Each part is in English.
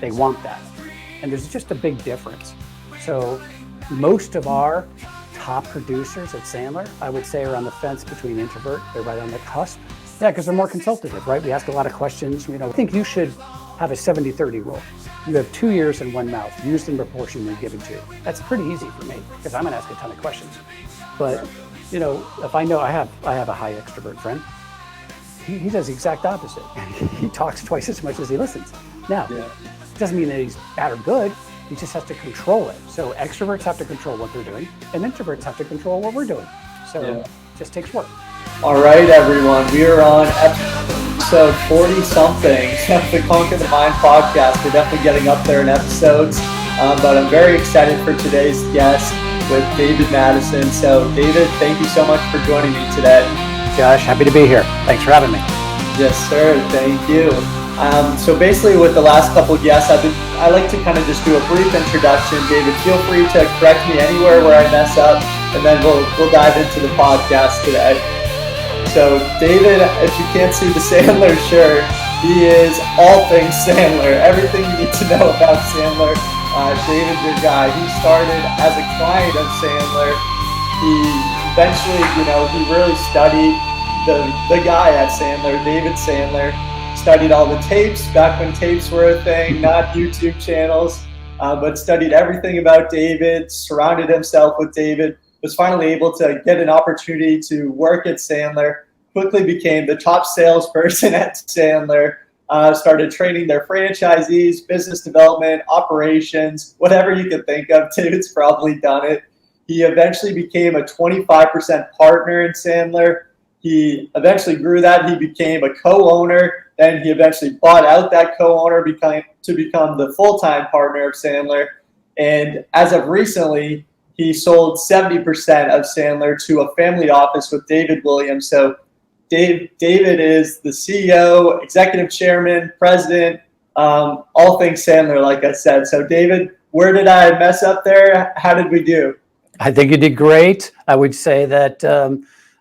They want that. And there's just a big difference. So most of our top producers at Sandler, I would say, are on the fence between introvert. They're right on the cusp. Yeah, because they're more consultative, right? We ask a lot of questions. I think you should have a 70-30 rule. You have 2 ears and 1 mouth, used in proportion you're given to. That's pretty easy for me because I'm gonna ask a ton of questions. But if I know I have a high extrovert friend, he does the exact opposite. He talks twice as much as he listens. Now, it doesn't mean that he's bad or good. He just has to control it. So extroverts have to control what they're doing, and introverts have to control what we're doing. So it just takes work. All right, everyone. We are on episode 40-something of the Conquer the Mind podcast. We're definitely getting up there in episodes, but I'm very excited for today's guest with David Mattson. So, David, thank you so much for joining me today. Josh, happy to be here. Thanks for having me. Yes, sir. Thank you. So basically with the last couple of guests, I like to kind of just do a brief introduction. David, feel free to correct me anywhere where I mess up, and then we'll dive into the podcast today. So David, if you can't see the Sandler shirt, he is all things Sandler. Everything you need to know about Sandler. David's your guy. He started as a client of Sandler. He eventually, he really studied the guy at Sandler, David Sandler. Studied all the tapes back when tapes were a thing, not YouTube channels, but studied everything about David, surrounded himself with David, was finally able to get an opportunity to work at Sandler, quickly became the top salesperson at Sandler, started training their franchisees, business development, operations, whatever you can think of. David's probably done it. He eventually became a 25% partner in Sandler. He eventually grew that. He became a co-owner. Then he eventually bought out that co-owner to become the full-time partner of Sandler. And as of recently, he sold 70% of Sandler to a family office with David Williams. So David is the CEO, executive chairman, president, all things Sandler, like I said. So David, where did I mess up there? How did we do? I think you did great. I would say that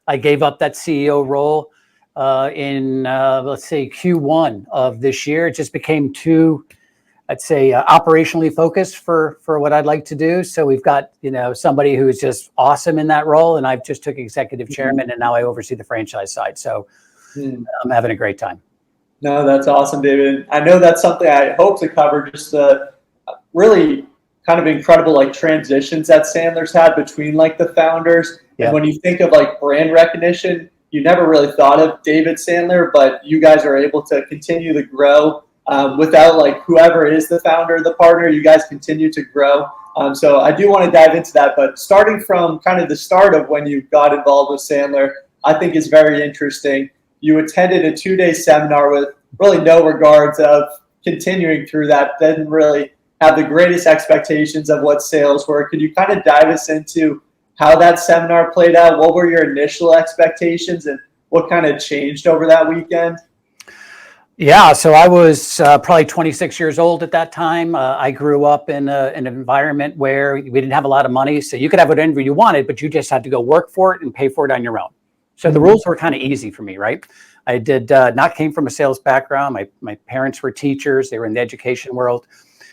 I gave up that CEO role in, let's say, Q1 of this year. It just became too, I'd say, operationally focused for what I'd like to do. So we've got, somebody who is just awesome in that role. And I've just took executive chairman, and now I oversee the franchise side. So I'm having a great time. No, that's awesome, David. I know that's something I hope to cover, just the really kind of incredible transitions that Sandler's had between the founders. Yeah. And when you think of brand recognition, you never really thought of David Sandler, but you guys are able to continue to grow without whoever is the founder, the partner. You guys continue to grow. So I do want to dive into that, but starting from kind of the start of when you got involved with Sandler, I think is very interesting. You attended a 2-day seminar with really no regards of continuing through that. Didn't really have the greatest expectations of what sales were. Could you kind of dive us into how that seminar played out? What were your initial expectations and what kind of changed over that weekend? Yeah, so I was probably 26 years old at that time. I grew up in an environment where we didn't have a lot of money. So you could have whatever you wanted, but you just had to go work for it and pay for it on your own. So the rules were kind of easy for me, right? I did not came from a sales background. My parents were teachers. They were in the education world.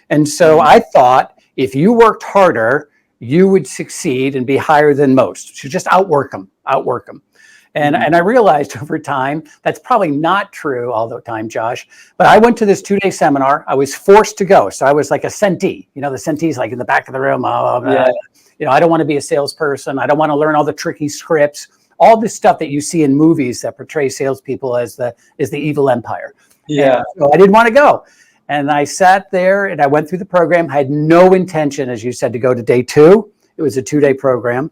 And so I thought if you worked harder, you would succeed and be higher than most. So just outwork them. And I realized over time, that's probably not true all the time, Josh. But I went to this 2-day seminar. I was forced to go. So I was like a sentee. The sentee's in the back of the room. I don't want to be a salesperson. I don't want to learn all the tricky scripts, all this stuff that you see in movies that portray salespeople as the evil empire. Yeah. And so I didn't want to go. And I sat there and I went through the program. I had no intention, as you said, to go to day 2. It was a 2-day program.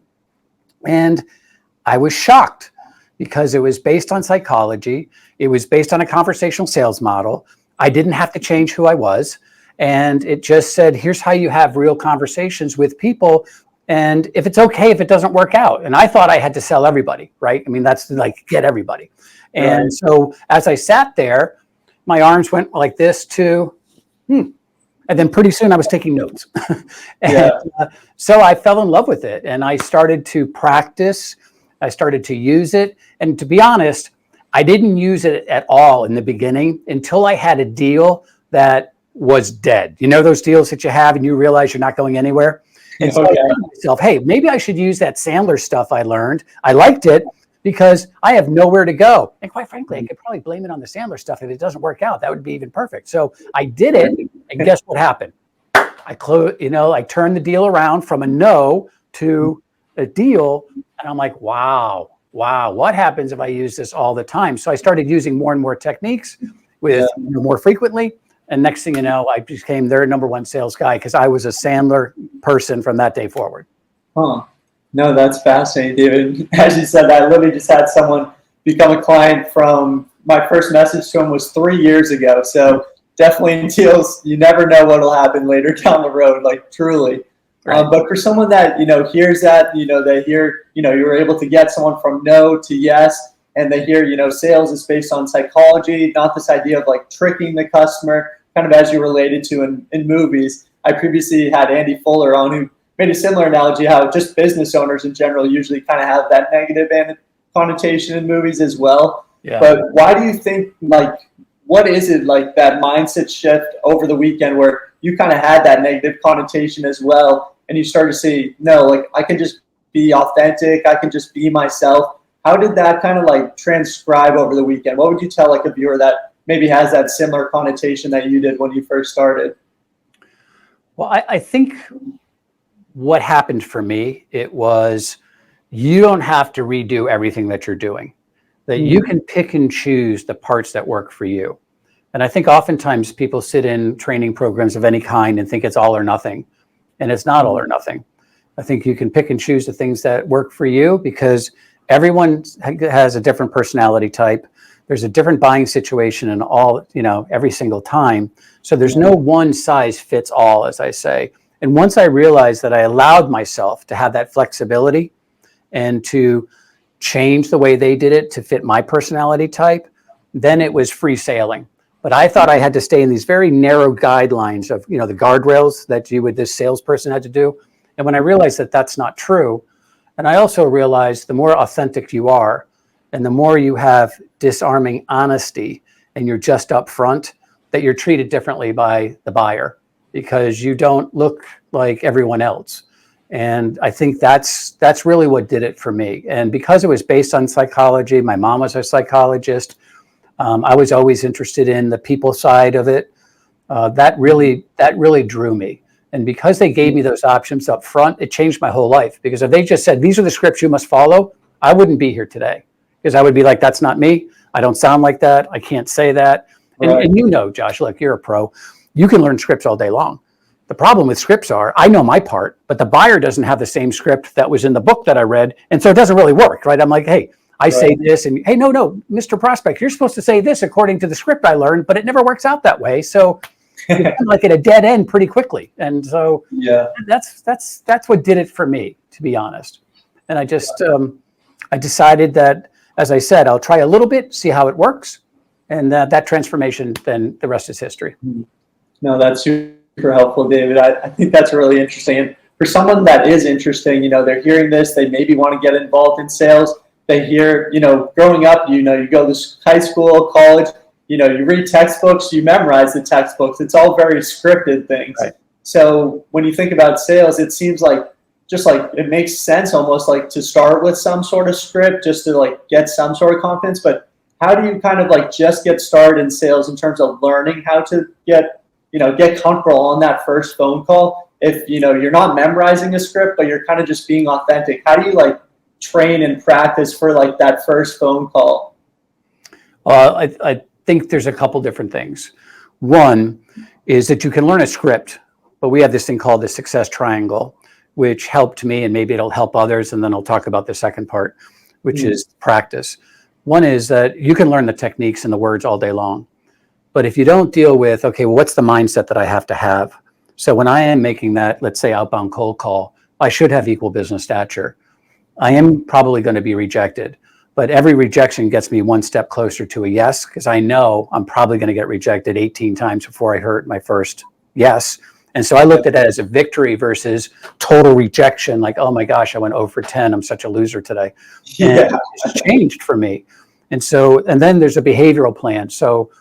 And I was shocked because it was based on psychology. It was based on a conversational sales model. I didn't have to change who I was. And it just said, here's how you have real conversations with people. And if it's okay, if it doesn't work out. And I thought I had to sell everybody, right? I mean, that's get everybody. And so as I sat there, my arms went like this to, and then pretty soon I was taking notes. So I fell in love with it and I started to practice. I started to use it. And to be honest, I didn't use it at all in the beginning until I had a deal that was dead. You know, those deals that you have and you realize you're not going anywhere. And so I thought to myself, hey, maybe I should use that Sandler stuff I learned. I liked it because I have nowhere to go. And quite frankly, I could probably blame it on the Sandler stuff. If it doesn't work out, that would be even perfect. So I did it. And guess what happened? I turned the deal around from a no to a deal. And I'm like, wow, what happens if I use this all the time? So I started using more and more techniques with more frequently. And next thing you know, I became their number one sales guy because I was a Sandler person from that day forward. Huh. No, that's fascinating, David. As you said, I literally just had someone become a client from my first message to him was 3 years ago. So definitely in deals, you never know what will happen later down the road, like truly. Right. But for someone that, hears that, they hear, you were able to get someone from no to yes, and they hear, sales is based on psychology, not this idea of like tricking the customer, kind of as you related to in movies. I previously had Andy Fuller on who made a similar analogy how just business owners in general usually kind of have that negative connotation in movies as well. Yeah. But why do you think, what is it like that mindset shift over the weekend where you kind of had that negative connotation as well and you start to see, no, I can just be authentic, I can just be myself. How did that kind of transcribe over the weekend? What would you tell a viewer that maybe has that similar connotation that you did when you first started? Well, I think what happened for me, it was you don't have to redo everything that you're doing, that you can pick and choose the parts that work for you. And I think oftentimes people sit in training programs of any kind and think it's all or nothing, and it's not all or nothing. I think you can pick and choose the things that work for you because everyone has a different personality type. There's a different buying situation in all, every single time. So there's no one size fits all, as I say. And once I realized that I allowed myself to have that flexibility and to change the way they did it to fit my personality type, then it was free sailing. But I thought I had to stay in these very narrow guidelines of, the guardrails that this salesperson had to do. And when I realized that that's not true, and I also realized the more authentic you are, and the more you have disarming honesty, and you're just upfront, that you're treated differently by the buyer because you don't look like everyone else. And I think that's really what did it for me. And because it was based on psychology, my mom was a psychologist. I was always interested in the people side of it. That really drew me. And because they gave me those options up front, it changed my whole life. Because if they just said, these are the scripts you must follow, I wouldn't be here today. Because I would be like, that's not me. I don't sound like that. I can't say that. Right. And Josh, look, you're a pro. You can learn scripts all day long. The problem with scripts are, I know my part, but the buyer doesn't have the same script that was in the book that I read. And so it doesn't really work, right? I'm like, hey, I say this and, hey, no, Mr. Prospect, you're supposed to say this according to the script I learned, but it never works out that way. So you're like at a dead end pretty quickly. And so that's what did it for me, to be honest. And I just, I decided that, as I said, I'll try a little bit, see how it works. And that transformation, then the rest is history. No, that's super helpful, David. I think that's really interesting. And for someone that is interesting, they're hearing this, they maybe want to get involved in sales. They hear, growing up, you go to high school, college, you read textbooks, you memorize the textbooks. It's all very scripted things. Right. So when you think about sales, it seems it makes sense almost to start with some sort of script just to get some sort of confidence. But how do you kind of just get started in sales in terms of learning how to get comfortable on that first phone call? If, you're not memorizing a script, but you're kind of just being authentic, how do you train and practice for that first phone call? I think there's a couple different things. One is that you can learn a script, but we have this thing called the success triangle, which helped me, and maybe it'll help others. And then I'll talk about the second part, which is practice. One is that you can learn the techniques and the words all day long. But if you don't deal with, okay, well, what's the mindset that I have to have? So when I am making that, let's say, outbound cold call, I should have equal business stature. I am probably going to be rejected, but every rejection gets me one step closer to a yes, because I know I'm probably going to get rejected 18 times before I heard my first yes. And so I looked at that as a victory versus total rejection, like, oh my gosh, I went 0 for 10. I'm such a loser today. And it's changed for me. And then there's a behavioral plan. So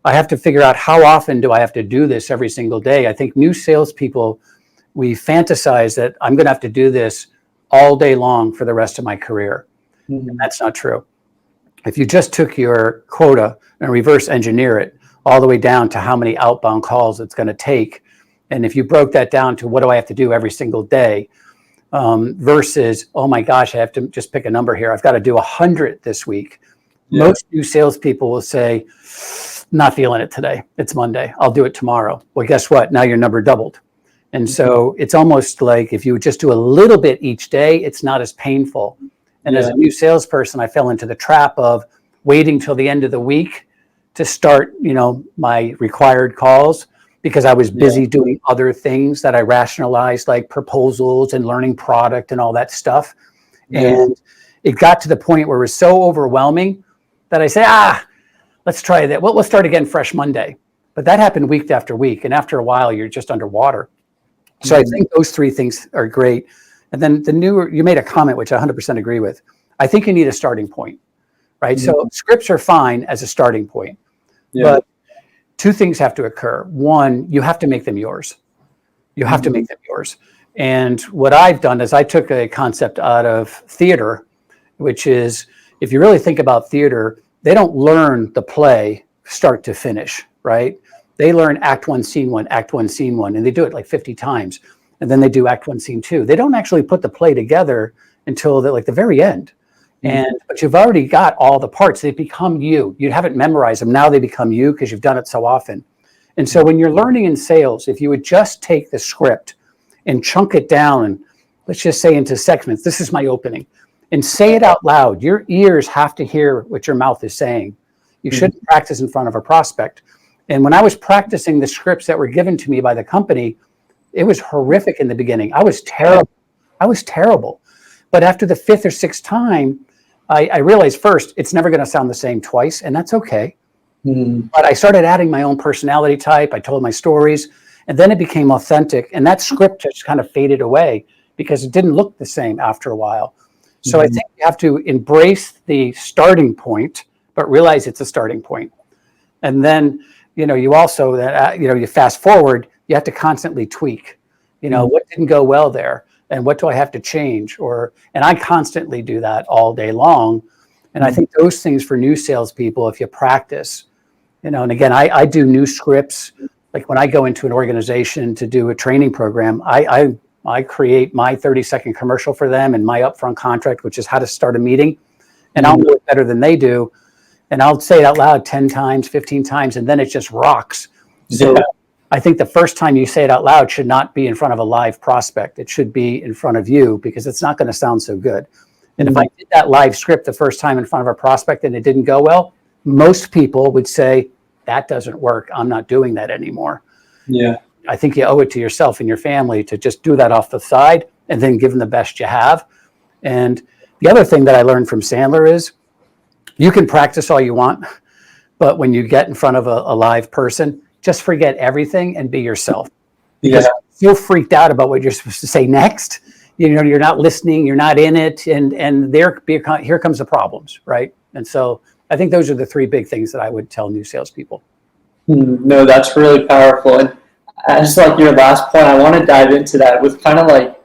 I have to figure out how often do I have to do this every single day. I think new salespeople, we fantasize that I'm going to have to do this all day long for the rest of my career. And that's not true. If you just took your quota and reverse engineer it all the way down to how many outbound calls it's going to take, and if you broke that down to what do I have to do every single day, versus, oh my gosh, I have to just pick a number here. I've got to do 100 this week. Yeah. Most new salespeople will say, not feeling it today. It's Monday. I'll do it tomorrow. Well, guess what? Now your number doubled. And so it's almost like if you just do a little bit each day, it's not as painful. And as a new salesperson, I fell into the trap of waiting till the end of the week to start, my required calls, because I was busy doing other things that I rationalized, like proposals and learning product and all that stuff. And it got to the point where it was so overwhelming that I say, let's try that. Well, let's start again fresh Monday. But that happened week after week. And after a while, you're just underwater. So I think those three things are great. And then you made a comment, which I 100% agree with. I think you need a starting point, right? So scripts are fine as a starting point. But two things have to occur. One, you have to make them yours. You have to make them yours. And what I've done is I took a concept out of theater, which is, if you really think about theater, they don't learn the play start to finish, right? They learn act one, scene one, act one, scene one, and they do it like 50 times. And then they do act one, scene two. They don't actually put the play together until the very end. But you've already got all the parts. They become you. You haven't memorized them. Now they become you because you've done it so often. And so when you're learning in sales, if you would just take the script and chunk it down, and let's just say into segments, this is my opening, and say it out loud. Your ears have to hear what your mouth is saying. You shouldn't practice in front of a prospect. And when I was practicing the scripts that were given to me by the company, it was horrific in the beginning. I was terrible. But after the fifth or sixth time, I realized first, it's never going to sound the same twice, and that's okay. But I started adding my own personality type. I told my stories, and then it became authentic. And that script just kind of faded away because it didn't look the same after a while. So I think you have to embrace the starting point, but realize it's a starting point. And then, you also, you fast forward, you have to constantly tweak, what didn't go well there? And what do I have to change? And I constantly do that all day long. And I think those things for new salespeople, if you practice, and again, I do new scripts. Like when I go into an organization to do a training program, I create my 30-second commercial for them and my upfront contract, which is how to start a meeting. And I'll do it better than they do. And I'll say it out loud 10 times, 15 times, and then it just rocks. So I think the first time you say it out loud should not be in front of a live prospect. It should be in front of you because it's not going to sound so good. And if I did that live script the first time in front of a prospect and it didn't go well, most people would say, that doesn't work. I'm not doing that anymore. I think you owe it to yourself and your family to just do that off the side and then give them the best you have. And the other thing that I learned from Sandler is you can practice all you want, but when you get in front of a live person, just forget everything and be yourself. Because you're freaked out about what you're supposed to say next. You're not listening, you're not in it, and here comes the problems, right? And so I think those are the three big things that I would tell new salespeople. No, that's really powerful. And just like your last point, I want to dive into that with kind of like,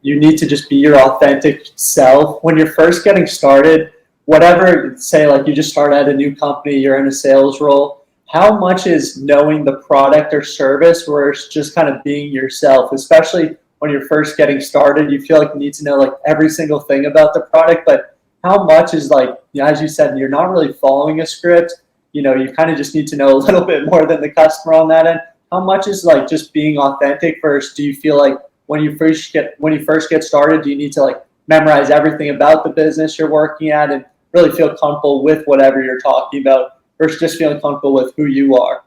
you need to just be your authentic self. When you're first getting started, whatever, say like you just start at a new company, you're in a sales role, how much is knowing the product or service versus just kind of being yourself, especially when you're first getting started? You feel like you need to know like every single thing about the product, but how much is like, as you said, you're not really following a script, you kind of just need to know a little bit more than the customer on that end. How much is like just being authentic versus do you feel like when you first get started, do you need to like memorize everything about the business you're working at and really feel comfortable with whatever you're talking about versus just feeling comfortable with who you are?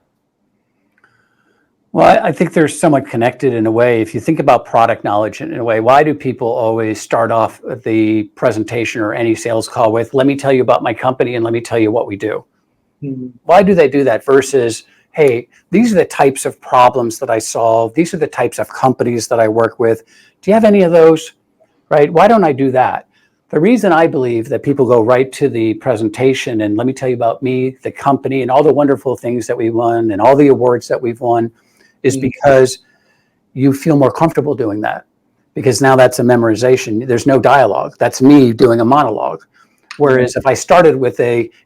Well, I think they're somewhat connected in a way. If you think about product knowledge in a way, why do people always start off the presentation or any sales call with, let me tell you about my company and let me tell you what we do? Why do they do that versus, hey, these are the types of problems that I solve. These are the types of companies that I work with. Do you have any of those? Right? Why don't I do that? The reason I believe that people go right to the presentation and let me tell you about me, the company, and all the wonderful things that we won and all the awards that we've won is because you feel more comfortable doing that. Because now that's a memorization. There's no dialogue. That's me doing a monologue. Whereas if I started with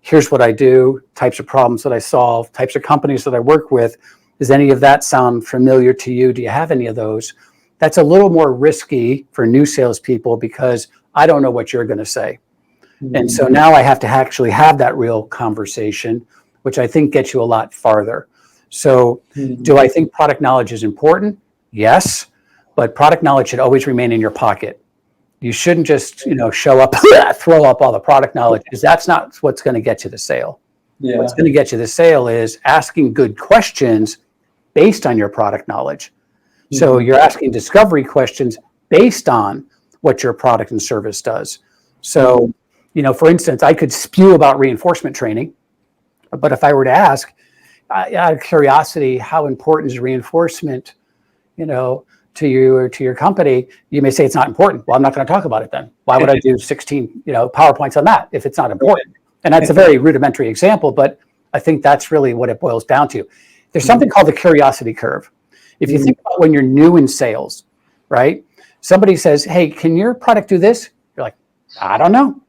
here's what I do, types of problems that I solve, types of companies that I work with, does any of that sound familiar to you? Do you have any of those? That's a little more risky for new salespeople because I don't know what you're going to say. And so now I have to actually have that real conversation, which I think gets you a lot farther. So do I think product knowledge is important? Yes, but product knowledge should always remain in your pocket. You shouldn't just, show up, throw up all the product knowledge, because that's not what's going to get you the sale. Yeah. What's going to get you the sale is asking good questions based on your product knowledge. So you're asking discovery questions based on what your product and service does. So, for instance, I could spew about reinforcement training, but if I were to ask, out of curiosity, how important is reinforcement, to you or to your company, you may say it's not important. Well, I'm not going to talk about it then. Why would I do 16, PowerPoints on that if it's not important? And that's a very rudimentary example, but I think that's really what it boils down to. There's something called the curiosity curve. If you think about when you're new in sales, right? Somebody says, hey, can your product do this? You're like, I don't know.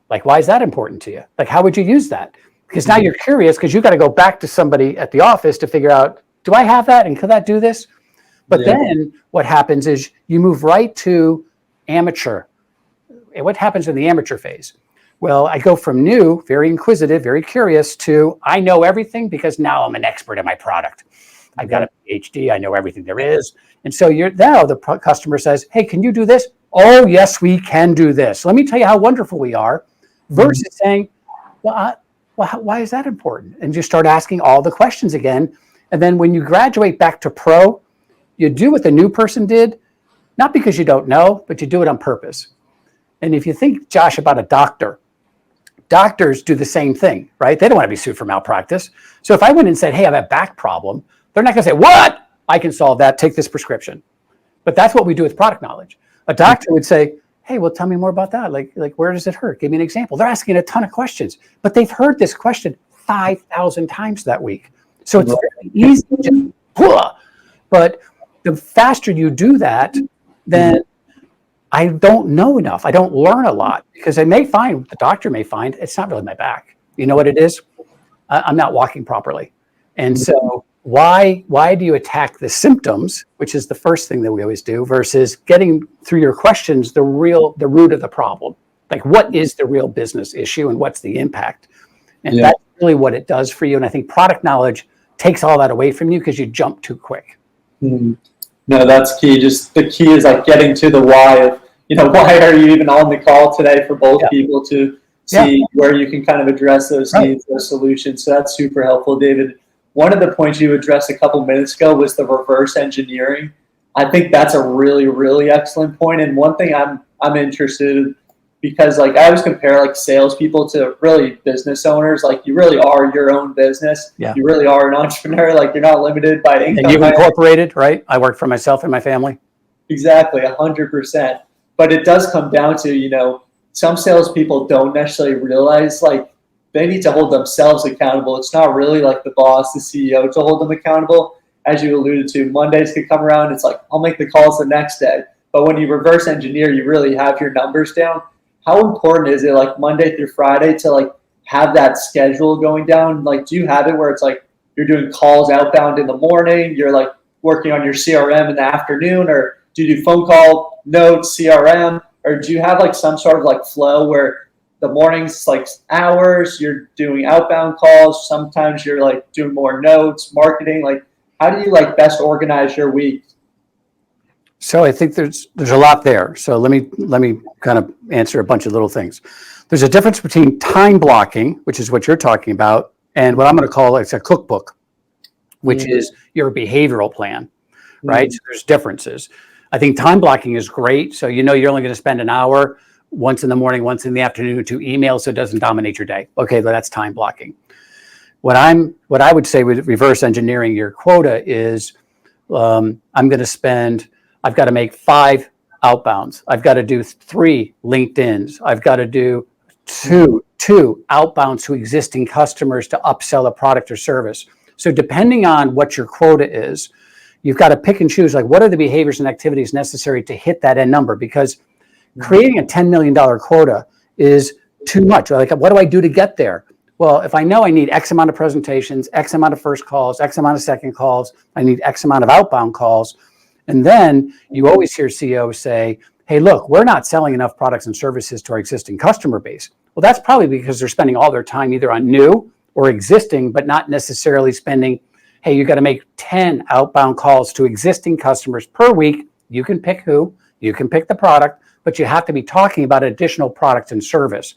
Like, why is that important to you? Like, how would you use that? Because now you're curious because you got to go back to somebody at the office to figure out, do I have that? And could that do this? But then what happens is you move right to amateur. And what happens in the amateur phase? Well, I go from new, very inquisitive, very curious to I know everything because now I'm an expert in my product. I've got a PhD. I know everything there is. And so now the customer says, hey, can you do this? Oh, yes, we can do this. Let me tell you how wonderful we are versus saying, well, why is that important? And you start asking all the questions again. And then when you graduate back to pro, you do what the new person did, not because you don't know, but you do it on purpose. And if you think, Josh, about a doctor, doctors do the same thing, right? They don't want to be sued for malpractice. So if I went and said, hey, I have a back problem, they're not going to say, what? I can solve that. Take this prescription. But that's what we do with product knowledge. A doctor would say, hey, well, tell me more about that. Like where does it hurt? Give me an example. They're asking a ton of questions, but they've heard this question 5,000 times that week. So it's very easy to just, but the faster you do that, then I don't know enough. I don't learn a lot because the doctor may find it's not really my back. You know what it is? I'm not walking properly. And so why do you attack the symptoms, which is the first thing that we always do, versus getting through your questions, the root of the problem? Like, what is the real business issue and what's the impact? And that's really what it does for you. And I think product knowledge takes all that away from you because you jump too quick. No, that's key. Just the key is like getting to the why of, why are you even on the call today for both people to see where you can kind of address those needs, those solutions. So that's super helpful, David. One of the points you addressed a couple minutes ago was the reverse engineering. I think that's a really, really excellent point. And one thing I'm interested in, because like I always compare like salespeople to really business owners. Like you really are your own business. Yeah. You really are an entrepreneur. Like you're not limited by income. And you've incorporated, right? I work for myself and my family. Exactly, 100%. But it does come down to, some salespeople don't necessarily realize like they need to hold themselves accountable. It's not really like the boss, the CEO to hold them accountable. As you alluded to, Mondays could come around. It's like, I'll make the calls the next day. But when you reverse engineer, you really have your numbers down. How important is it like Monday through Friday to like have that schedule going down? Like, do you have it where it's like you're doing calls outbound in the morning, you're like working on your CRM in the afternoon, or do you do phone call, notes, CRM, or do you have like some sort of like flow where the mornings like hours, you're doing outbound calls, sometimes you're like doing more notes, marketing? Like, how do you like best organize your week? So I think there's a lot there. So let me kind of answer a bunch of little things. There's a difference between time blocking, which is what you're talking about, and what I'm going to call it's a cookbook, which is your behavioral plan, right? So there's differences. I think time blocking is great. So you're only going to spend an hour, once in the morning, once in the afternoon, to email, so it doesn't dominate your day. Okay, that's time blocking. What I would say with reverse engineering your quota is, I've got to make 5 outbounds. I've got to do 3 LinkedIns. I've got to do two outbounds to existing customers to upsell a product or service. So depending on what your quota is, you've got to pick and choose, like, what are the behaviors and activities necessary to hit that end number? Because creating a $10 million quota is too much. Like, what do I do to get there? Well, if I know I need X amount of presentations, X amount of first calls, X amount of second calls, I need X amount of outbound calls. And then you always hear CEOs say, hey, look, we're not selling enough products and services to our existing customer base. Well, that's probably because they're spending all their time either on new or existing, but not necessarily spending, hey, you got to make 10 outbound calls to existing customers per week. You can pick who, you can pick the product, but you have to be talking about additional product and service.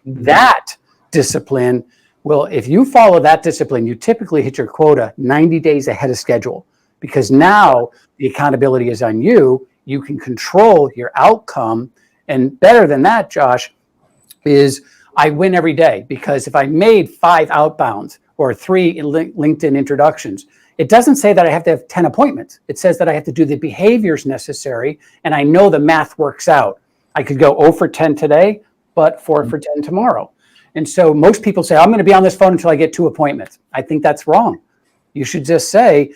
That discipline will, if you follow that discipline, you typically hit your quota 90 days ahead of schedule, because now the accountability is on you. You can control your outcome. And better than that, Josh, is I win every day, because if I made 5 outbounds or 3 LinkedIn introductions, it doesn't say that I have to have 10 appointments. It says that I have to do the behaviors necessary, and I know the math works out. I could go 0 for 10 today, but 4 for 10 tomorrow. And so most people say, I'm going to be on this phone until I get 2 appointments. I think that's wrong. You should just say,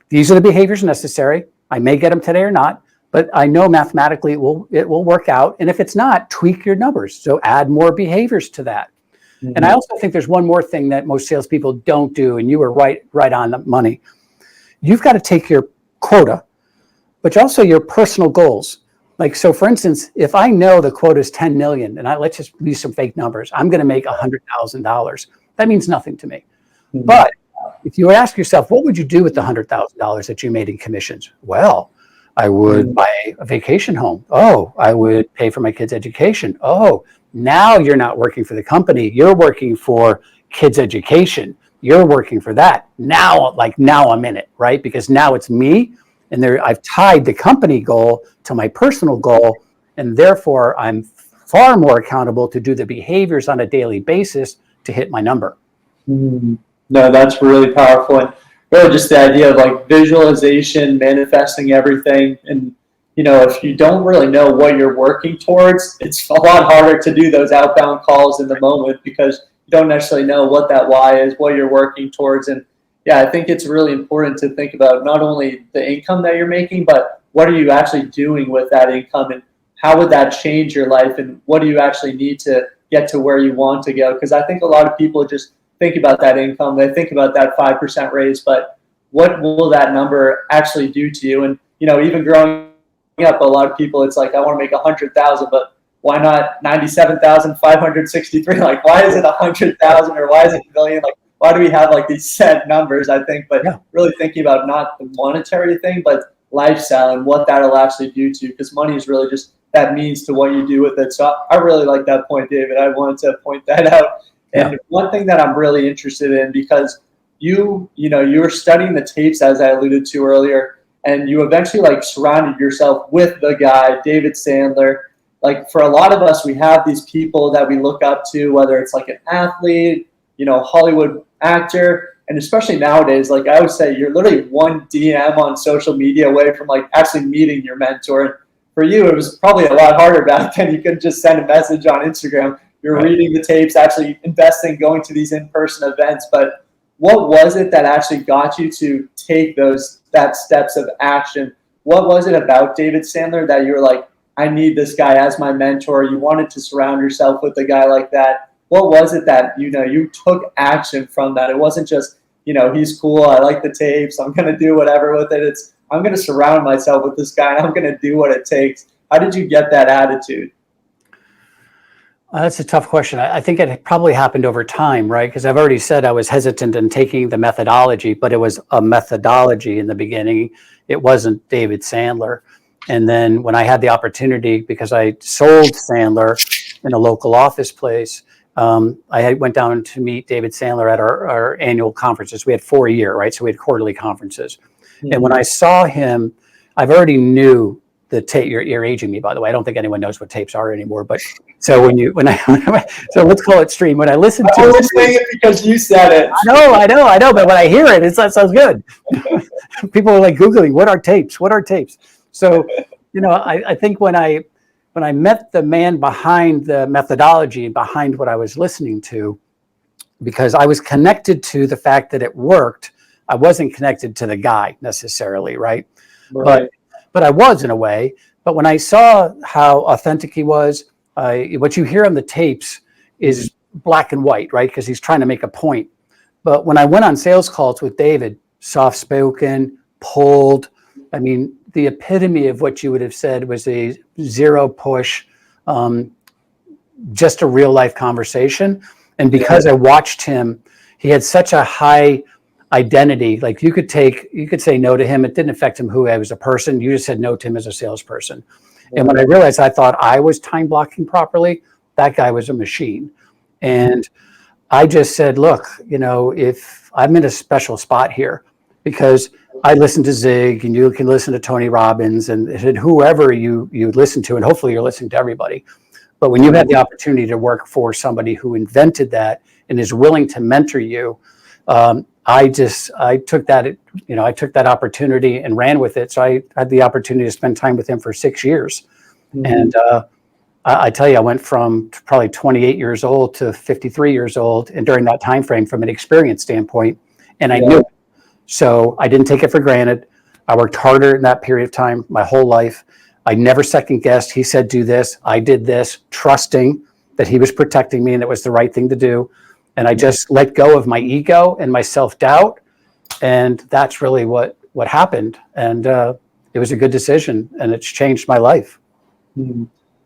these are the behaviors necessary. I may get them today or not, but I know mathematically it will work out. And if it's not, tweak your numbers. So add more behaviors to that. Mm-hmm. And I also think there's one more thing that most salespeople don't do, and you were right on the money. You've got to take your quota, but also your personal goals. Like, so for instance, if I know the quota is 10 million, and let's just use some fake numbers, I'm going to make $100,000. That means nothing to me. Mm-hmm. But if you ask yourself, what would you do with the $100,000 that you made in commissions? Well, I would buy a vacation home. Oh, I would pay for my kids' education. Oh, now you're not working for the company. You're working for kids' education. You're working for that. Now I'm in it, right? Because now it's me, and I've tied the company goal to my personal goal, and therefore I'm far more accountable to do the behaviors on a daily basis to hit my number. Mm-hmm. No, that's really powerful. And really just the idea of like visualization, manifesting everything. And, you know, if you don't really know what you're working towards, it's a lot harder to do those outbound calls in the moment, because you don't necessarily know what that why is, what you're working towards. And yeah, I think it's really important to think about not only the income that you're making, but what are you actually doing with that income, and how would that change your life, and what do you actually need to get to where you want to go? Because I think a lot of people just think about that income, they think about that 5% raise, but what will that number actually do to you? And, you know, even growing up, a lot of people, it's like, I want to make 100,000, but why not 97,563? Like, why is it 100,000 or why is it a million? Like, why do we have like these set numbers? I think, but really thinking about not the monetary thing, but lifestyle and what that'll actually do to you, because money is really just that means to what you do with it. So I really like that point, David. I wanted to point that out. And one thing that I'm really interested in, because you were studying the tapes, as I alluded to earlier, and you eventually like surrounded yourself with the guy, David Sandler. Like, for a lot of us, we have these people that we look up to, whether it's like an athlete, you know, Hollywood actor, and especially nowadays, like I would say, you're literally one DM on social media away from like actually meeting your mentor. And for you, it was probably a lot harder back then. You couldn't just send a message on Instagram. You're reading the tapes, actually investing, going to these in-person events. But what was it that actually got you to take that steps of action? What was it about David Sandler that you were like, I need this guy as my mentor? You wanted to surround yourself with a guy like that. What was it that, you know, you took action from that? It wasn't just, you know, he's cool, I like the tapes, I'm going to do whatever with it. It's, I'm going to surround myself with this guy, and I'm going to do what it takes. How did you get that attitude? That's a tough question. I think it probably happened over time, right? Because I've already said I was hesitant in taking the methodology, but it was a methodology in the beginning. It wasn't David Sandler. And then when I had the opportunity, because I sold Sandler in a local office place, I went down to meet David Sandler at our annual conferences. We had 4 a year, right? So we had quarterly conferences. Mm-hmm. And when I saw him, I've already knew the tape. You're aging me, by the way. I don't think anyone knows what tapes are anymore. But so so let's call it stream. When I listen to it, saying it because you said it. I know. But when I hear it, that sounds good. People are like Googling, what are tapes? So, I think when I met the man behind the methodology and behind what I was listening to, because I was connected to the fact that it worked, I wasn't connected to the guy necessarily, right? Right. But I was in a way. But when I saw how authentic he was, what you hear on the tapes is black and white, right? Because he's trying to make a point. But when I went on sales calls with David, soft-spoken, pulled, I mean, the epitome of what you would have said was a zero push, just a real life conversation. And because I watched him, he had such a high identity. Like you could say no to him. It didn't affect him who I was a person. You just said no to him as a salesperson. And when I realized I thought I was time blocking properly, that guy was a machine. And I just said, look, if I'm in a special spot here, because I listen to Zig and you can listen to Tony Robbins and whoever you listen to, and hopefully you're listening to everybody. But when you have the opportunity to work for somebody who invented that and is willing to mentor you, I took that opportunity and ran with it. So I had the opportunity to spend time with him for 6 years. And I tell you, I went from probably 28 years old to 53 years old. And during that time frame, from an experience standpoint, and I knew it. So I didn't take it for granted. I worked harder in that period of time, my whole life. I never second guessed. He said, do this. I did this, trusting that he was protecting me and it was the right thing to do. And I just let go of my ego and my self-doubt. And that's really what happened. And it was a good decision and it's changed my life.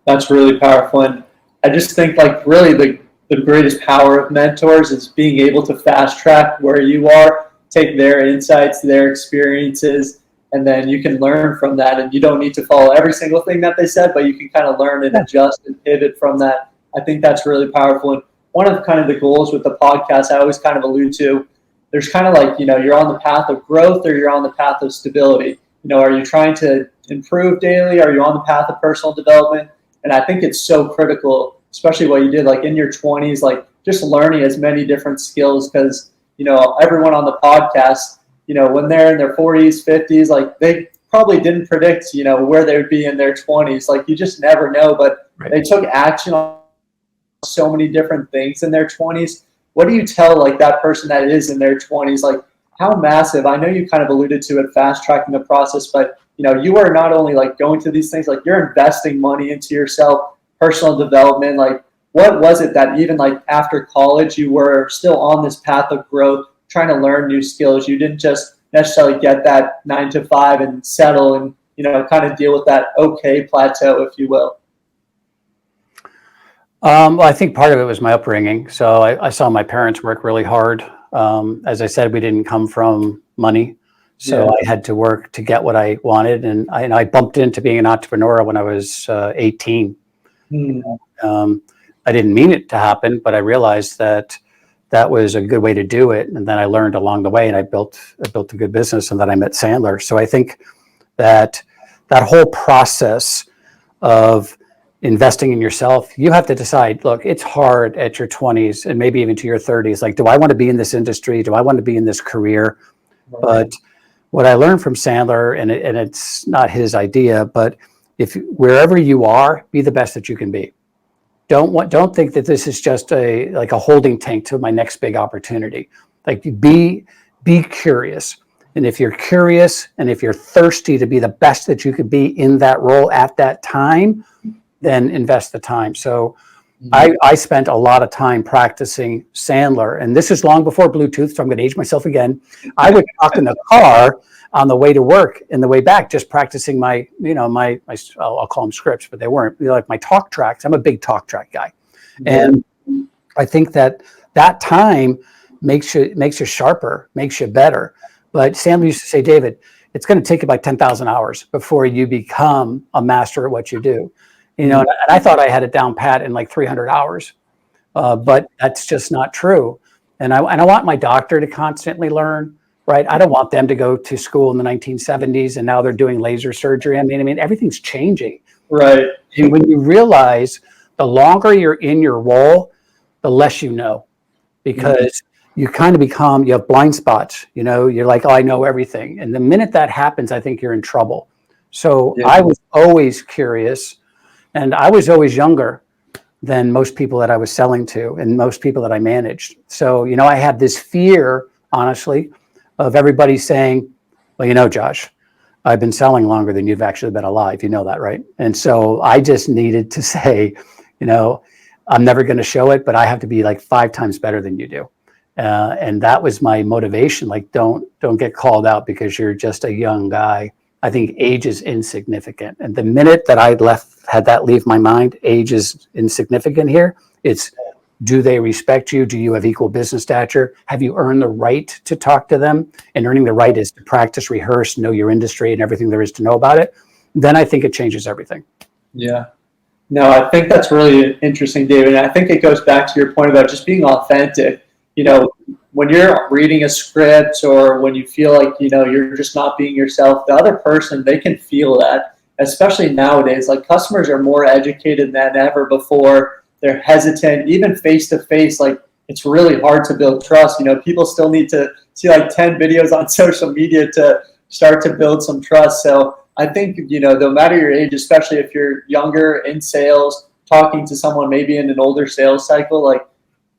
That's really powerful. And I just think really the greatest power of mentors is being able to fast track where you are, take their insights, their experiences, and then you can learn from that. And you don't need to follow every single thing that they said, but you can kind of learn and adjust and pivot from that. I think that's really powerful. And one of kind of the goals with the podcast, I always kind of allude to, there's kind of you're on the path of growth or you're on the path of stability. Are you trying to improve daily? Are you on the path of personal development? And I think it's so critical, especially what you did in your 20s, just learning as many different skills, because everyone on the podcast, when they're in their 40s, 50s, they probably didn't predict, where they would be in their 20s. You just never know, but they took action on so many different things in their 20s. What do you tell that person that is in their 20s? How massive, I know you kind of alluded to it, fast tracking the process, but you are not only going to these things, you're investing money into yourself, personal development. What was it that even after college, you were still on this path of growth, trying to learn new skills? You didn't just necessarily get that 9 to 5 and settle and, kind of deal with that okay plateau, if you will. Well, I think part of it was my upbringing. So I saw my parents work really hard. As I said, we didn't come from money. So I had to work to get what I wanted. And I bumped into being an entrepreneur when I was 18. I didn't mean it to happen, but I realized that was a good way to do it. And then I learned along the way and I built a good business, and then I met Sandler. So I think that whole process of investing in yourself, you have to decide, look, it's hard at your 20s and maybe even to your 30s. Do I want to be in this industry? Do I want to be in this career? Right. But what I learned from Sandler, and it's not his idea, but if wherever you are, be the best that you can be. Don't think that this is just a holding tank to my next big opportunity. Be curious. And if you're curious and if you're thirsty to be the best that you could be in that role at that time, then invest the time. So I spent a lot of time practicing Sandler, and this is long before Bluetooth, so I'm going to age myself again. I would talk in the car on the way to work and the way back, just practicing my I'll call them scripts, but they weren't my talk tracks. I'm a big talk track guy. And I think that time makes you sharper, makes you better. But Sandler used to say, David, it's going to take about 10,000 hours before you become a master at what you do. And I thought I had it down pat in 300 hours, but that's just not true. And I want my doctor to constantly learn, right? I don't want them to go to school in the 1970s and now they're doing laser surgery. I mean, everything's changing. Right. And when you realize the longer you're in your role, the less you know, because you kind of you have blind spots, you're like, oh, I know everything. And the minute that happens, I think you're in trouble. So Yeah. I was always curious, and I was always younger than most people that I was selling to and most people that I managed. So, I had this fear, honestly, of everybody saying, well, Josh, I've been selling longer than you've actually been alive. You know that, right? And so I just needed to say, I'm never going to show it, but I have to be like 5 times better than you do. And that was my motivation. Like, don't get called out because you're just a young guy. I think age is insignificant. And the minute that I had that leave my mind, age is insignificant here. It's, do they respect you? Do you have equal business stature? Have you earned the right to talk to them? And earning the right is to practice, rehearse, know your industry and everything there is to know about it. Then I think it changes everything. Yeah. No, I think that's really interesting, David. And I think it goes back to your point about just being authentic. When you're reading a script or when you feel like, you're just not being yourself, the other person, they can feel that, especially nowadays. Like, customers are more educated than ever before. They're hesitant, even face to face. Like, it's really hard to build trust. People still need to see like 10 videos on social media to start to build some trust. So I think, no matter your age, especially if you're younger in sales, talking to someone maybe in an older sales cycle, like,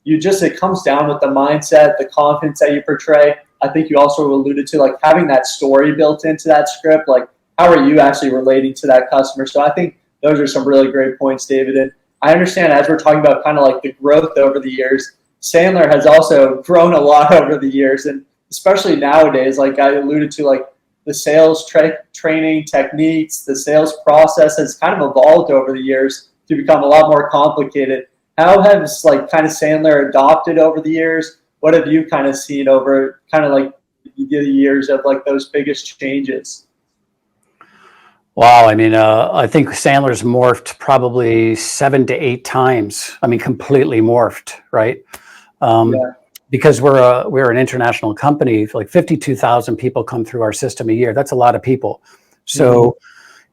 it comes down with the mindset, the confidence that you portray. I think you also alluded to like having that story built into that script. Like, how are you actually relating to that customer? So I think those are some really great points, David. And I understand, as we're talking about kind of like the growth over the years, Sandler has also grown a lot over the years. And especially nowadays, like I alluded to, like the sales training techniques, the sales process has kind of evolved over the years to become a lot more complicated. How has like kind of Sandler adopted over the years? What have you kind of seen over kind of like the years of like those biggest changes? Wow. I think Sandler's morphed probably 7 to 8 times. Completely morphed, right? Yeah. Because we're an international company. Like 52,000 people come through our system a year. That's a lot of people. So,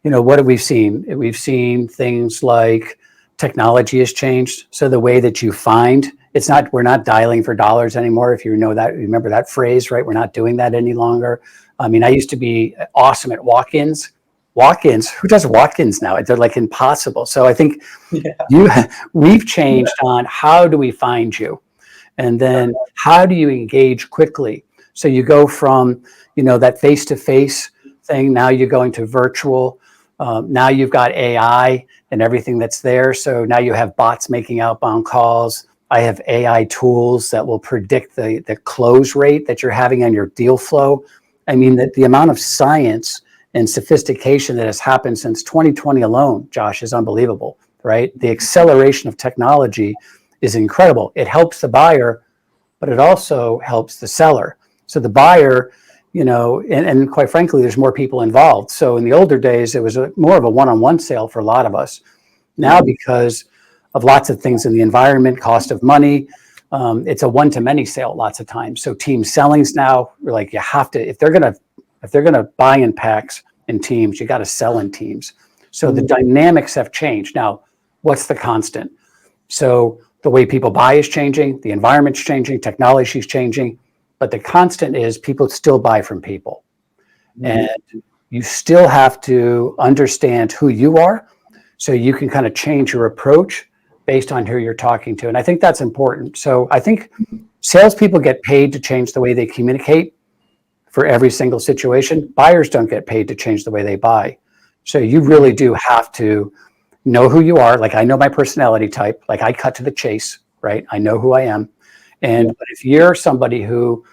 what have we seen? We've seen things like technology has changed. So the way that you find, we're not dialing for dollars anymore. If you know that, remember that phrase, right? We're not doing that any longer. I used to be awesome at walk-ins. Who does walk-ins now? They're like impossible. So I think we've changed on how do we find you? And then how do you engage quickly? So you go from, that face-to-face thing. Now you're going to virtual. Now you've got AI and everything that's there. So now you have bots making outbound calls. I have AI tools that will predict the close rate that you're having on your deal flow. The amount of science and sophistication that has happened since 2020 alone, Josh, is unbelievable, right? The acceleration of technology is incredible. It helps the buyer, but it also helps the seller. So the buyer, and quite frankly, there's more people involved. So in the older days, it was more of a one-on-one sale for a lot of us. Now, because of lots of things in the environment, cost of money, it's a one-to-many sale lots of times. So team sellings now, we're like, you have to, if they're gonna buy in packs and teams, you got to sell in teams. So the dynamics have changed. Now, what's the constant? So the way people buy is changing, the environment's changing, technology is changing, but the constant is people still buy from people. And you still have to understand who you are so you can kind of change your approach based on who you're talking to. And I think that's important. So I think salespeople get paid to change the way they communicate for every single situation. Buyers don't get paid to change the way they buy. So you really do have to know who you are. Like, I know my personality type, like I cut to the chase, right? I know who I am. But if you're somebody who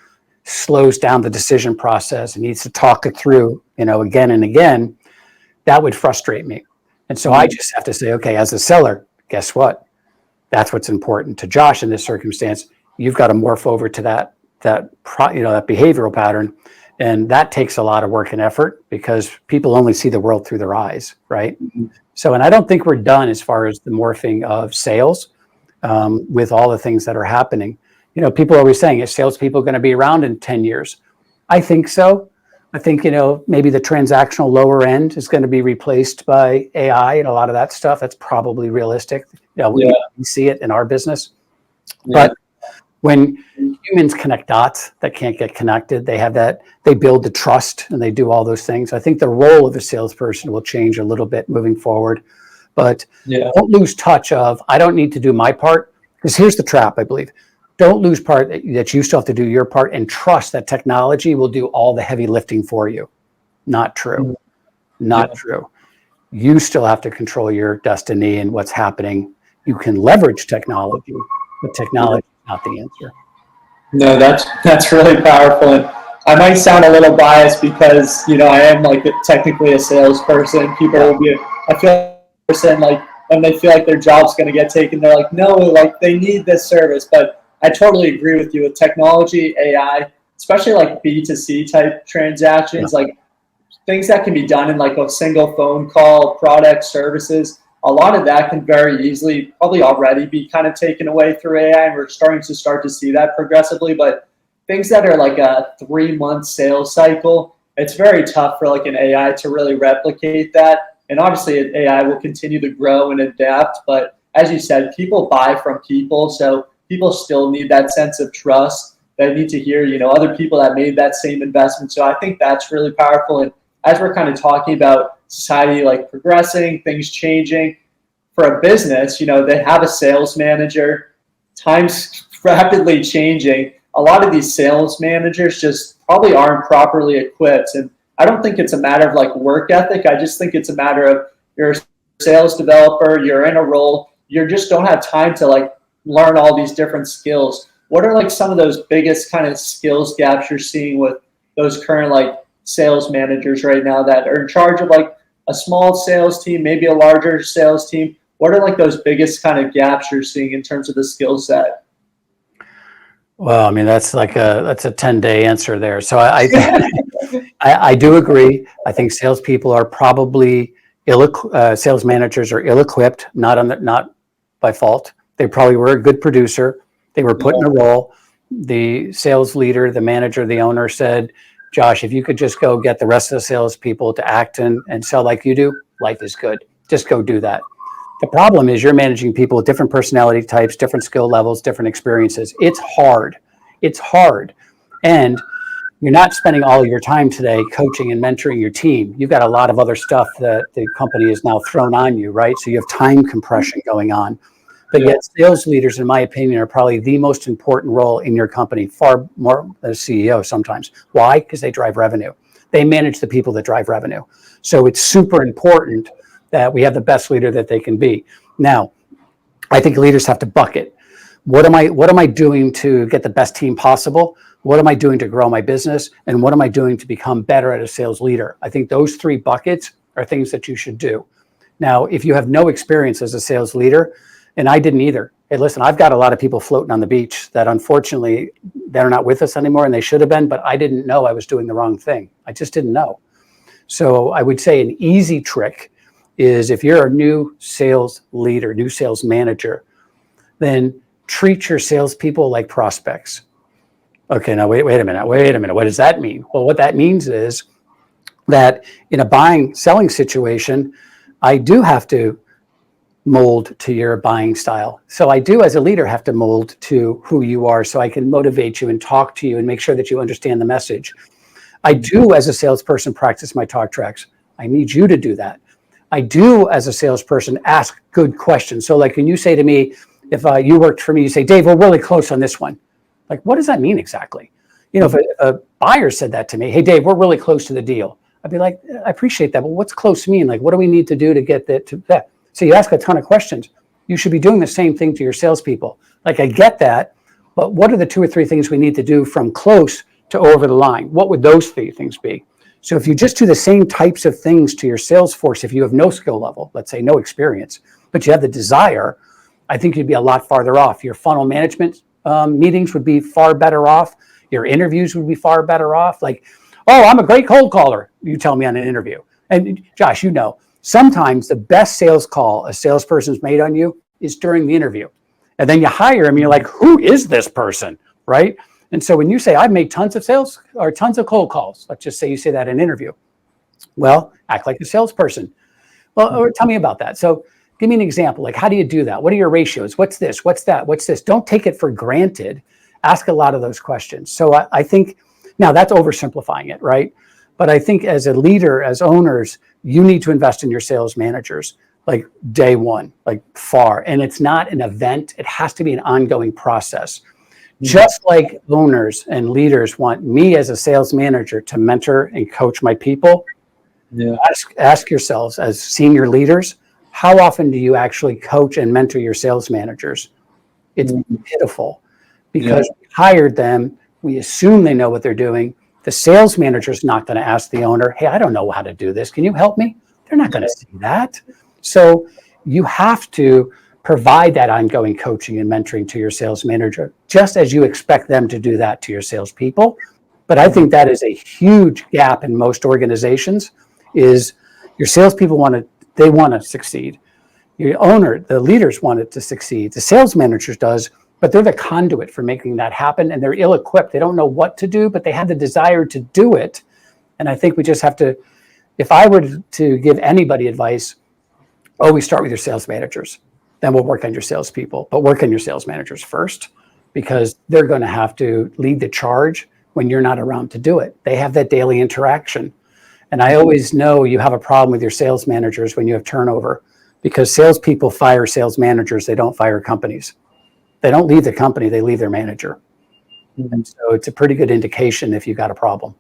slows down the decision process and needs to talk it through, again and again, that would frustrate me. And so I just have to say, okay, as a seller, guess what? That's what's important to Josh in this circumstance. You've got to morph over to that behavioral pattern. And that takes a lot of work and effort because people only see the world through their eyes, right? So, and I don't think we're done as far as the morphing of sales with all the things that are happening. People are always saying, is salespeople going to be around in 10 years? I think so. I think, maybe the transactional lower end is going to be replaced by AI and a lot of that stuff. That's probably realistic. We see it in our business. But when Humans connect dots that can't get connected. They have that, they build the trust and they do all those things. I think the role of a salesperson will change a little bit moving forward, but don't lose touch of, I don't need to do my part, because here's the trap, I believe. Don't lose part that you still have to do your part, and trust that technology will do all the heavy lifting for you. Not true. Not true. You still have to control your destiny and what's happening. You can leverage technology, but technology is not the answer. No, that's really powerful. And I might sound a little biased because, I am like technically a salesperson. People will be, I feel like a person, like when they feel like their job's going to get taken, they're like, no, like they need this service. But I totally agree with you with technology, AI, especially like B2C type transactions, like things that can be done in like a single phone call, product, services. A lot of that can very easily probably already be kind of taken away through AI, and we're starting to see that progressively. But things that are like a 3-month sales cycle, it's very tough for like an AI to really replicate that. And obviously AI will continue to grow and adapt, but as you said, people buy from people, so people still need that sense of trust. They need to hear, other people that made that same investment. So I think that's really powerful. And as we're kind of talking about society like progressing, things changing, for a business, they have a sales manager, time's rapidly changing. A lot of these sales managers just probably aren't properly equipped. And I don't think it's a matter of like work ethic. I just think it's a matter of you're a sales developer, you're in a role, you just don't have time to like learn all these different skills. What are like some of those biggest kind of skills gaps you're seeing with those current like sales managers right now that are in charge of like a small sales team, maybe a larger sales team? What are like those biggest kind of gaps you're seeing in terms of the skill set? Well, I mean, that's a 10-day answer there. So I do agree. I think salespeople are probably sales managers are ill-equipped, not by fault. They probably were a good producer. They were put in a role. The sales leader, the manager, the owner said, Josh, if you could just go get the rest of the salespeople to act and sell like you do, life is good. Just go do that. The problem is you're managing people with different personality types, different skill levels, different experiences. It's hard. It's hard. And you're not spending all of your time today coaching and mentoring your team. You've got a lot of other stuff that the company has now thrown on you, right? So you have time compression going on. But yet sales leaders, in my opinion, are probably the most important role in your company, far more than a CEO sometimes. Why? Because they drive revenue. They manage the people that drive revenue. So it's super important that we have the best leader that they can be. Now, I think leaders have to bucket. What am I doing to get the best team possible? What am I doing to grow my business? And what am I doing to become better as a sales leader? I think those 3 buckets are things that you should do. Now, if you have no experience as a sales leader, and I didn't either. Hey, listen, I've got a lot of people floating on the beach that unfortunately they're not with us anymore, and they should have been, but I didn't know I was doing the wrong thing. I just didn't know. So I would say an easy trick is if you're a new sales leader, new sales manager, then treat your salespeople like prospects. Okay, now wait a minute. What does that mean? Well, what that means is that in a selling situation, I do have to mold to your buying style. So I do, as a leader, have to mold to who you are so I can motivate you and talk to you and make sure that you understand the message. I do, as a salesperson, practice my talk tracks. I need you to do that. I do, as a salesperson, ask good questions. So like when you say to me, if you worked for me, you say, Dave, we're really close on this one. Like, what does that mean exactly? If a buyer said that to me, hey, Dave, we're really close to the deal. I'd be like, I appreciate that, but what's close mean? Like, what do we need to do to get that to that? So you ask a ton of questions. You should be doing the same thing to your salespeople. Like, I get that, but what are the 2 or 3 things we need to do from close to over the line? What would those 3 things be? So if you just do the same types of things to your sales force, if you have no skill level, let's say no experience, but you have the desire, I think you'd be a lot farther off. Your funnel management meetings would be far better off. Your interviews would be far better off. Like, oh, I'm a great cold caller, you tell me on an interview. And Josh, sometimes the best sales call a salesperson's made on you is during the interview. And then you hire him and you're like, who is this person, right? And so when you say, I've made tons of sales or tons of cold calls, let's just say you say that in an interview. Well, act like a salesperson. Well, or tell me about that. So give me an example. Like, how do you do that? What are your ratios? What's this? What's that? What's this? Don't take it for granted. Ask a lot of those questions. So I think, now that's oversimplifying it, right? But I think as a leader, as owners, you need to invest in your sales managers like day one, like far. And it's not an event. It has to be an ongoing process. Just like owners and leaders want me as a sales manager to mentor and coach my people, ask yourselves as senior leaders, how often do you actually coach and mentor your sales managers? It's pitiful because we hired them. We assume they know what they're doing. The sales manager is not going to ask the owner, hey, I don't know how to do this. Can you help me? They're not going to see that. So you have to provide that ongoing coaching and mentoring to your sales manager, just as you expect them to do that to your salespeople. But I think that is a huge gap in most organizations, is your salespeople want to succeed. Your owner, the leaders want it to succeed. The sales managers does, but they're the conduit for making that happen, and they're ill-equipped. They don't know what to do, but they have the desire to do it. And I think we just have to, if I were to give anybody advice, always start with your sales managers. Then we'll work on your salespeople, but work on your sales managers first, because they're going to have to lead the charge when you're not around to do it. They have that daily interaction. And I always know you have a problem with your sales managers when you have turnover, because salespeople fire sales managers. They don't fire companies. They don't leave the company, they leave their manager. And so it's a pretty good indication if you got a problem.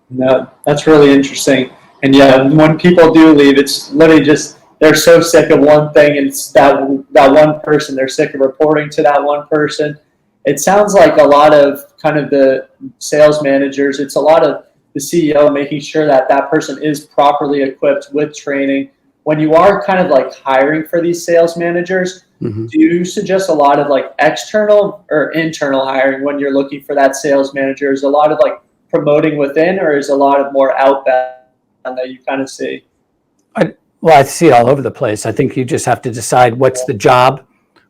No, that's really interesting. And yeah, when people do leave, it's literally just, they're so sick of one thing, and it's that one person. They're sick of reporting to that one person. It sounds like a lot of kind of the sales managers, it's a lot of the CEO making sure that that person is properly equipped with training. When you are kind of like hiring for these sales managers, do you suggest a lot of like external or internal hiring when you're looking for that sales manager? Is a lot of like promoting within, or is a lot of more outbound that you kind of see? Well, I see it all over the place. I think you just have to decide what's the job,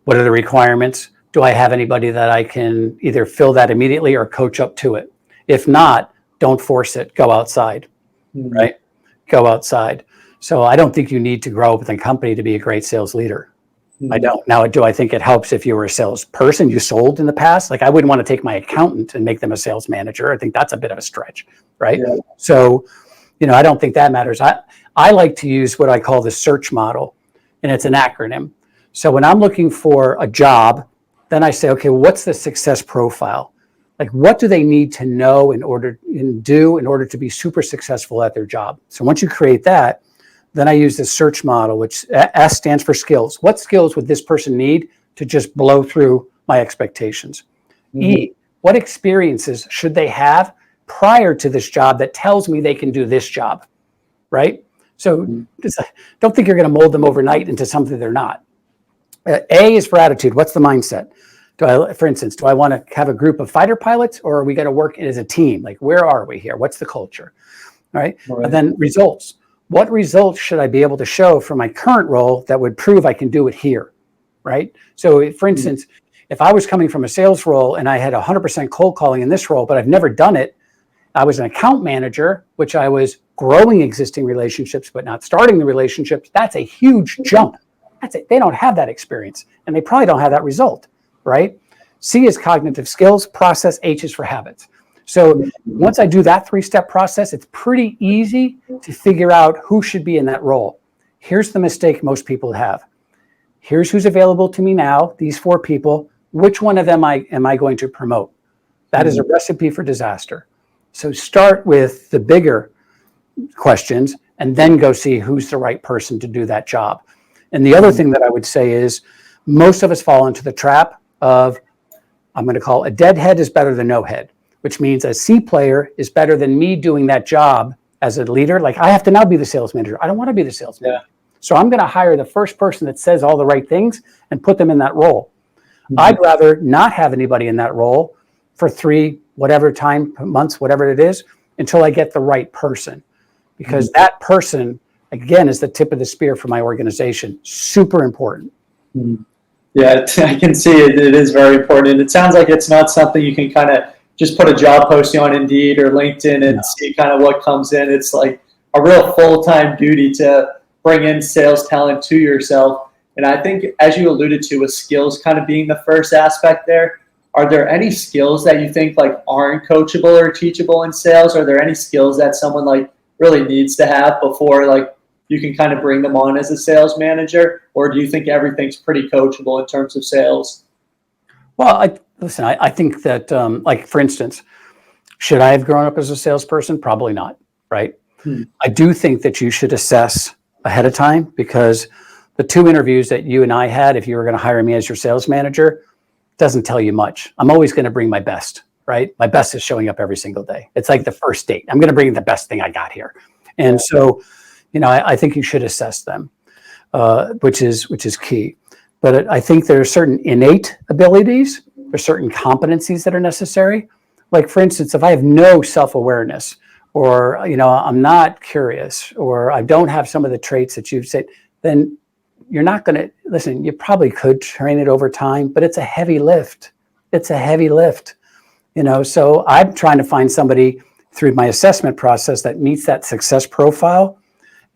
what are the requirements? Do I have anybody that I can either fill that immediately or coach up to it? If not, don't force it. Go outside, right? Go outside. So I don't think you need to grow up with a company to be a great sales leader. I don't. Now, do I think it helps if you were a salesperson, you sold in the past? Like, I wouldn't want to take my accountant and make them a sales manager. I think that's a bit of a stretch, right? Yeah. So, I don't think that matters. I like to use what I call the search model, and it's an acronym. So when I'm looking for a job, then I say, okay, what's the success profile? Like, what do they need to know in order to be super successful at their job? So once you create that, then I use the search model, which S stands for skills. What skills would this person need to just blow through my expectations? E, what experiences should they have prior to this job that tells me they can do this job, right? So don't think you're going to mold them overnight into something they're not. A is for attitude. What's the mindset? For instance, do I want to have a group of fighter pilots, or are we going to work as a team? Like, where are we here? What's the culture? All right. And then results. What results should I be able to show from my current role that would prove I can do it here? Right. So for instance, if I was coming from a sales role and I had 100% cold calling in this role, but I've never done it, I was an account manager, which I was growing existing relationships, but not starting the relationships. That's a huge jump. That's it. They don't have that experience, and they probably don't have that result, right? C is cognitive skills, process, H is for habits. So once I do that 3-step process, it's pretty easy to figure out who should be in that role. Here's the mistake most people have. Here's who's available to me now, these 4 people. Which one of them am I going to promote? That is a recipe for disaster. So start with the bigger questions and then go see who's the right person to do that job. And the other thing that I would say is most of us fall into the trap of, I'm going to call a dead head is better than no head, which means a C player is better than me doing that job as a leader. Like, I have to now be the sales manager. I don't want to be the sales manager. So I'm going to hire the first person that says all the right things and put them in that role. I'd rather not have anybody in that role for 3, whatever time, months, whatever it is, until I get the right person. Because that person, again, is the tip of the spear for my organization. Super important. Yeah, I can see it. It is very important. And it sounds like it's not something you can kind of just put a job posting on Indeed or LinkedIn and see kind of what comes in. It's like a real full-time duty to bring in sales talent to yourself. And I think, as you alluded to, with skills kind of being the first aspect there, are there any skills that you think like aren't coachable or teachable in sales? Are there any skills that someone like really needs to have before like you can kind of bring them on as a sales manager? Or do you think everything's pretty coachable in terms of sales? Well, I think that, like, for instance, should I have grown up as a salesperson? Probably not, right? I do think that you should assess ahead of time, because the 2 interviews that you and I had, if you were going to hire me as your sales manager, doesn't tell you much. I'm always going to bring my best, right? My best is showing up every single day. It's like the first date. I'm going to bring the best thing I got here. And so, I think you should assess them, which is key. But I think there are certain innate abilities, there's certain competencies that are necessary. Like, for instance, if I have no self-awareness, or, I'm not curious, or I don't have some of the traits that you've said, then you're not going to listen. You probably could train it over time, but it's a heavy lift. It's a heavy lift, so I'm trying to find somebody through my assessment process that meets that success profile.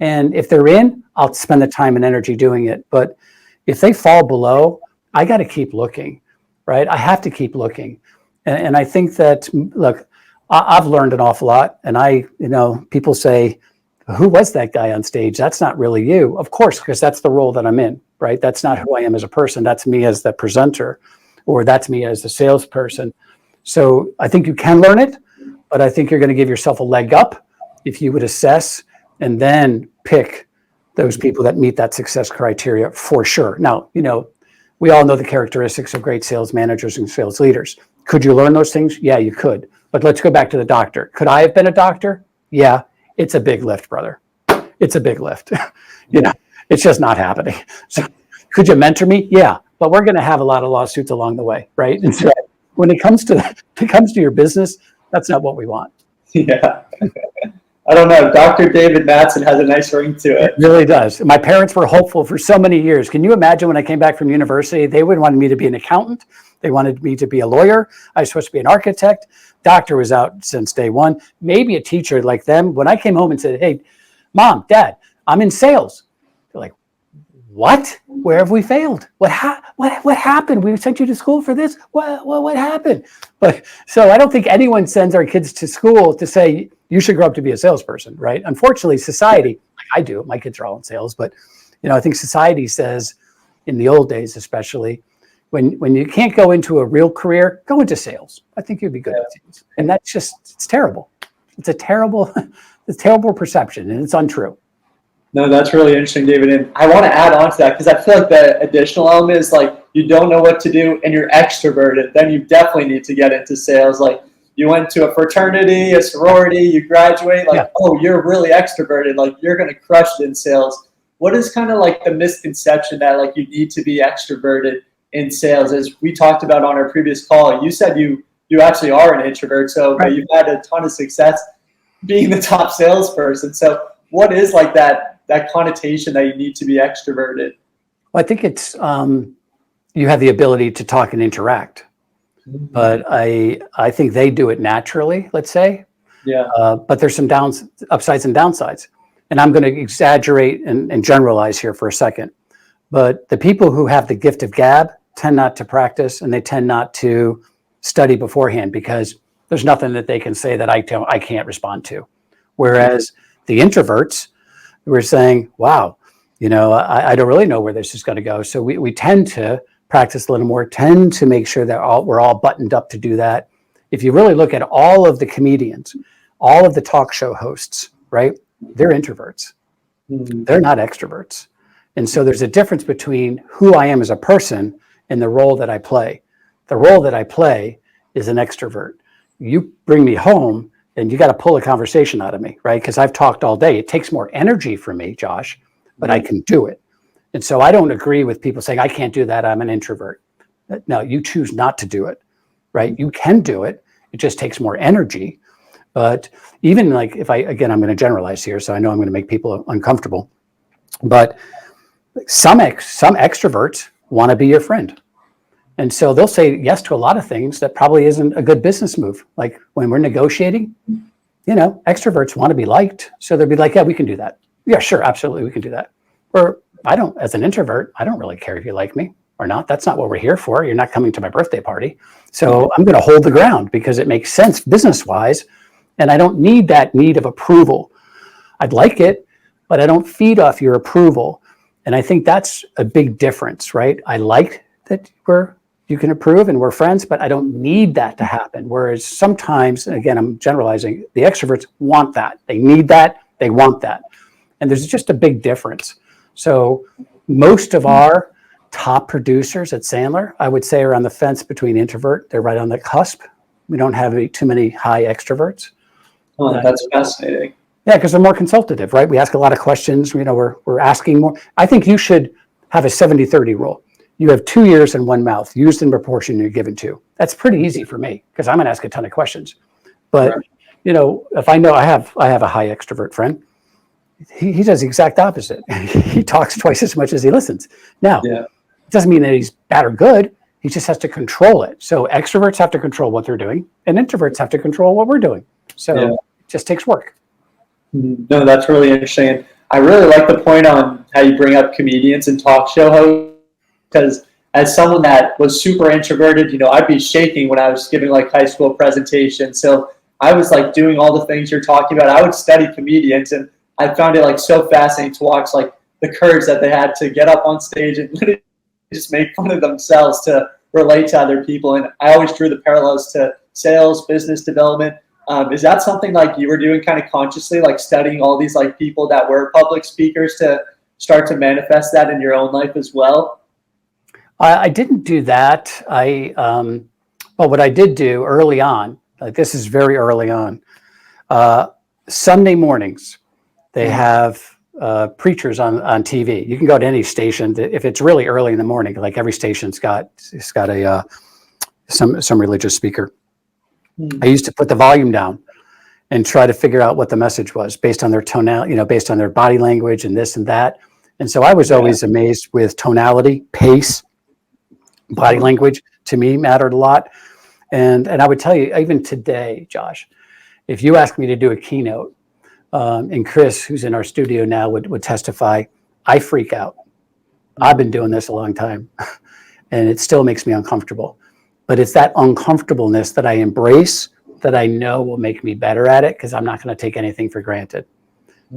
And if they're in, I'll spend the time and energy doing it. But if they fall below, I got to keep looking, right? I have to keep looking. And I think that, look, I've learned an awful lot. And people say, who was that guy on stage? That's not really you. Of course, because that's the role that I'm in, right? That's not who I am as a person. That's me as the presenter, or that's me as the salesperson. So I think you can learn it, but I think you're going to give yourself a leg up if you would assess and then pick those people that meet that success criteria for sure. Now, we all know the characteristics of great sales managers and sales leaders. Could you learn those things? Yeah, you could. But let's go back to the doctor. Could I have been a doctor? Yeah, it's a big lift, brother. It's a big lift. It's just not happening. So could you mentor me? Yeah, but we're going to have a lot of lawsuits along the way, right? And so when it comes to your business, that's not what we want. Yeah. I don't know. Dr. David Mattson has a nice ring to it. It really does. My parents were hopeful for so many years. Can you imagine when I came back from university, they would want me to be an accountant. They wanted me to be a lawyer. I was supposed to be an architect. Doctor was out since day one. Maybe a teacher like them. When I came home and said, hey, Mom, Dad, I'm in sales. They're like, what? Where have we failed? What happened? We sent you to school for this? What happened? But so I don't think anyone sends our kids to school to say, you should grow up to be a salesperson, right? Unfortunately, society, I do, my kids are all in sales, but I think society says, in the old days especially, when you can't go into a real career, go into sales. I think you'd be good at sales. And that's it's terrible. It's a terrible perception, and it's untrue. No, that's really interesting, David. And I want to add on to that, because I feel like the additional element is like, you don't know what to do and you're extroverted, then you definitely need to get into sales. Like, you went to a fraternity, a sorority, you graduate, oh, you're really extroverted, like you're going to crush it in sales. What is kind of like the misconception that like you need to be extroverted in sales? As we talked about on our previous call, you said you actually are an introvert, so right. But you've had a ton of success being the top salesperson. So what is like that connotation that you need to be extroverted? Well, I think it's you have the ability to talk and interact. But I think they do it naturally, let's say. Yeah. But there's some upsides and downsides. And I'm going to exaggerate and generalize here for a second. But the people who have the gift of gab tend not to practice, and they tend not to study beforehand, because there's nothing that they can say that I can't respond to. Whereas the introverts, we're saying, wow, I don't really know where this is going to go. So we tend to practice a little more, tend to make sure that we're all buttoned up to do that. If you really look at all of the comedians, all of the talk show hosts, right, they're introverts. They're not extroverts. And so there's a difference between who I am as a person and the role that I play. The role that I play is an extrovert. You bring me home and you got to pull a conversation out of me, right? Because I've talked all day. It takes more energy for me, Josh, but I can do it. And so I don't agree with people saying, I can't do that, I'm an introvert. No, you choose not to do it, right? You can do it. It just takes more energy. But even like I'm going to generalize here, so I know I'm going to make people uncomfortable. But some extroverts want to be your friend. And so they'll say yes to a lot of things that probably isn't a good business move. Like when we're negotiating, extroverts want to be liked. So they'll be like, yeah, we can do that. Yeah, sure, absolutely, we can do that. Or as an introvert, I don't really care if you like me, we're not. That's not what we're here for. You're not coming to my birthday party. So I'm going to hold the ground because it makes sense business-wise, and I don't need that need of approval. I'd like it, but I don't feed off your approval. And I think that's a big difference, right? I like that you can approve and we're friends, but I don't need that to happen. Whereas sometimes, and again, I'm generalizing, the extroverts want that. They need that. They want that. And there's just a big difference. So most of our top producers at Sandler, I would say, are on the fence between introvert. They're right on the cusp. We don't have too many high extroverts. Oh, that's fascinating. Yeah, because they're more consultative, right? We ask a lot of questions. We're asking more. I think you should have a 70-30 rule. You have 2 ears and 1 mouth, used in proportion you're given to. That's pretty easy for me because I'm going to ask a ton of questions. But if I know I have a high extrovert friend, he does the exact opposite. He talks twice as much as he listens. Now, it doesn't mean that he's bad or good. He just has to control it. So extroverts have to control what they're doing, and introverts have to control what we're doing. So it just takes work. No, that's really interesting. I really like the point on how you bring up comedians and talk show hosts, because as someone that was super introverted, I'd be shaking when I was giving like high school presentations. So I was like doing all the things you're talking about. I would study comedians, and I found it like so fascinating to watch like the courage that they had to get up on stage and literally just make fun of themselves to relate to other people. And I always drew the parallels to sales, business development. Is that something like you were doing kind of consciously, like studying all these like people that were public speakers to start to manifest that in your own life as well? I didn't do that. But what I did do early on, like this is very early on, Sunday mornings, they have preachers on TV. You can go to any station if it's really early in the morning. Like every station's got a some religious speaker. I used to put the volume down and try to figure out what the message was based on their tonality, based on their body language and this and that. And so I was always amazed with tonality, pace, body language. To me, mattered a lot. And I would tell you, even today, Josh, if you ask me to do a keynote, and Chris, who's in our studio now, would testify, I freak out. I've been doing this a long time, and it still makes me uncomfortable. But it's that uncomfortableness that I embrace that I know will make me better at it because I'm not going to take anything for granted.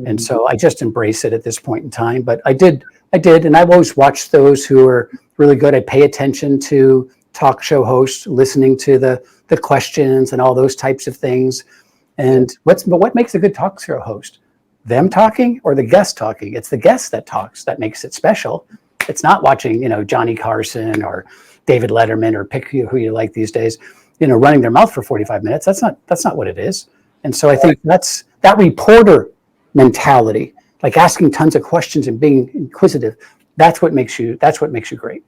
And so I just embrace it at this point in time. But I did, and I've always watched those who are really good. I pay attention to talk show hosts, listening to the questions and all those types of things. And what makes a good talk show host? Them talking or the guest talking? It's the guest that talks that makes it special. It's not watching, Johnny Carson or David Letterman or pick who you like these days, running their mouth for 45 minutes. That's not what it is. And so I think that's that reporter mentality, like asking tons of questions and being inquisitive. That's what makes you great.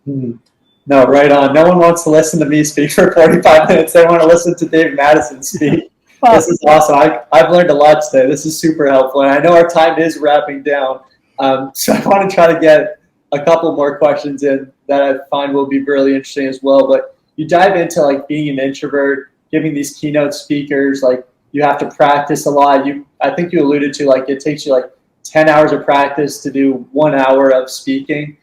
No, right on. No one wants to listen to me speak for 45 minutes. They want to listen to David Mattson speak. Well, this is awesome. I've learned a lot today. This is super helpful. And I know our time is wrapping down. So I want to try to get a couple more questions in that I find will be really interesting as well. But you dive into like being an introvert, giving these keynote speakers, like you have to practice a lot. I think you alluded to like it takes you like 10 hours of practice to do 1 hour of speaking.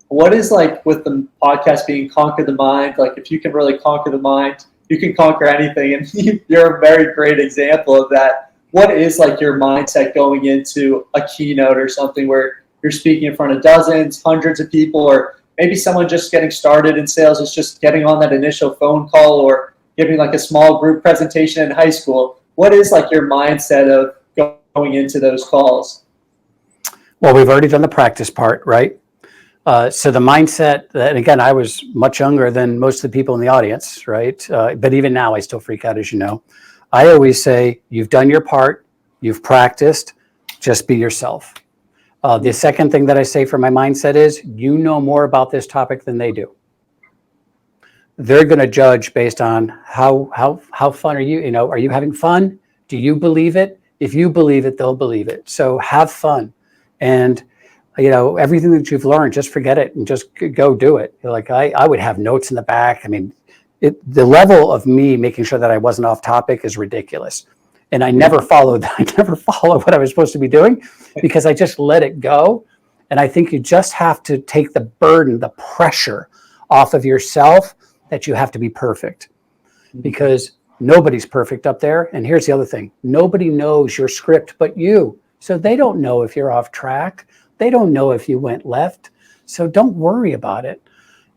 What is like with the podcast being Conquer the Mind? Like if you can really conquer the mind, you can conquer anything. And you're a very great example of that. What is like your mindset going into a keynote or something where you're speaking in front of dozens, hundreds of people, or maybe someone just getting started in sales is just getting on that initial phone call or giving like a small group presentation in high school? What is like your mindset of going into those calls? Well, we've already done the practice part, right? So the mindset, and again, I was much younger than most of the people in the audience, right? But even now, I still freak out, as you know. I always say, you've done your part, you've practiced, just be yourself. The second thing that I say for my mindset is, you know more about this topic than they do. They're going to judge based on how fun are you? Are you having fun? Do you believe it? If you believe it, they'll believe it. So have fun. And everything that you've learned, just forget it and just go do it. Like I would have notes in the back. I mean, the level of me making sure that I wasn't off topic is ridiculous. And I never followed what I was supposed to be doing because I just let it go. And I think you just have to take the burden, the pressure off of yourself that you have to be perfect, because nobody's perfect up there. And here's the other thing. Nobody knows your script but you. So they don't know if you're off track. They don't know if you went left. So don't worry about it.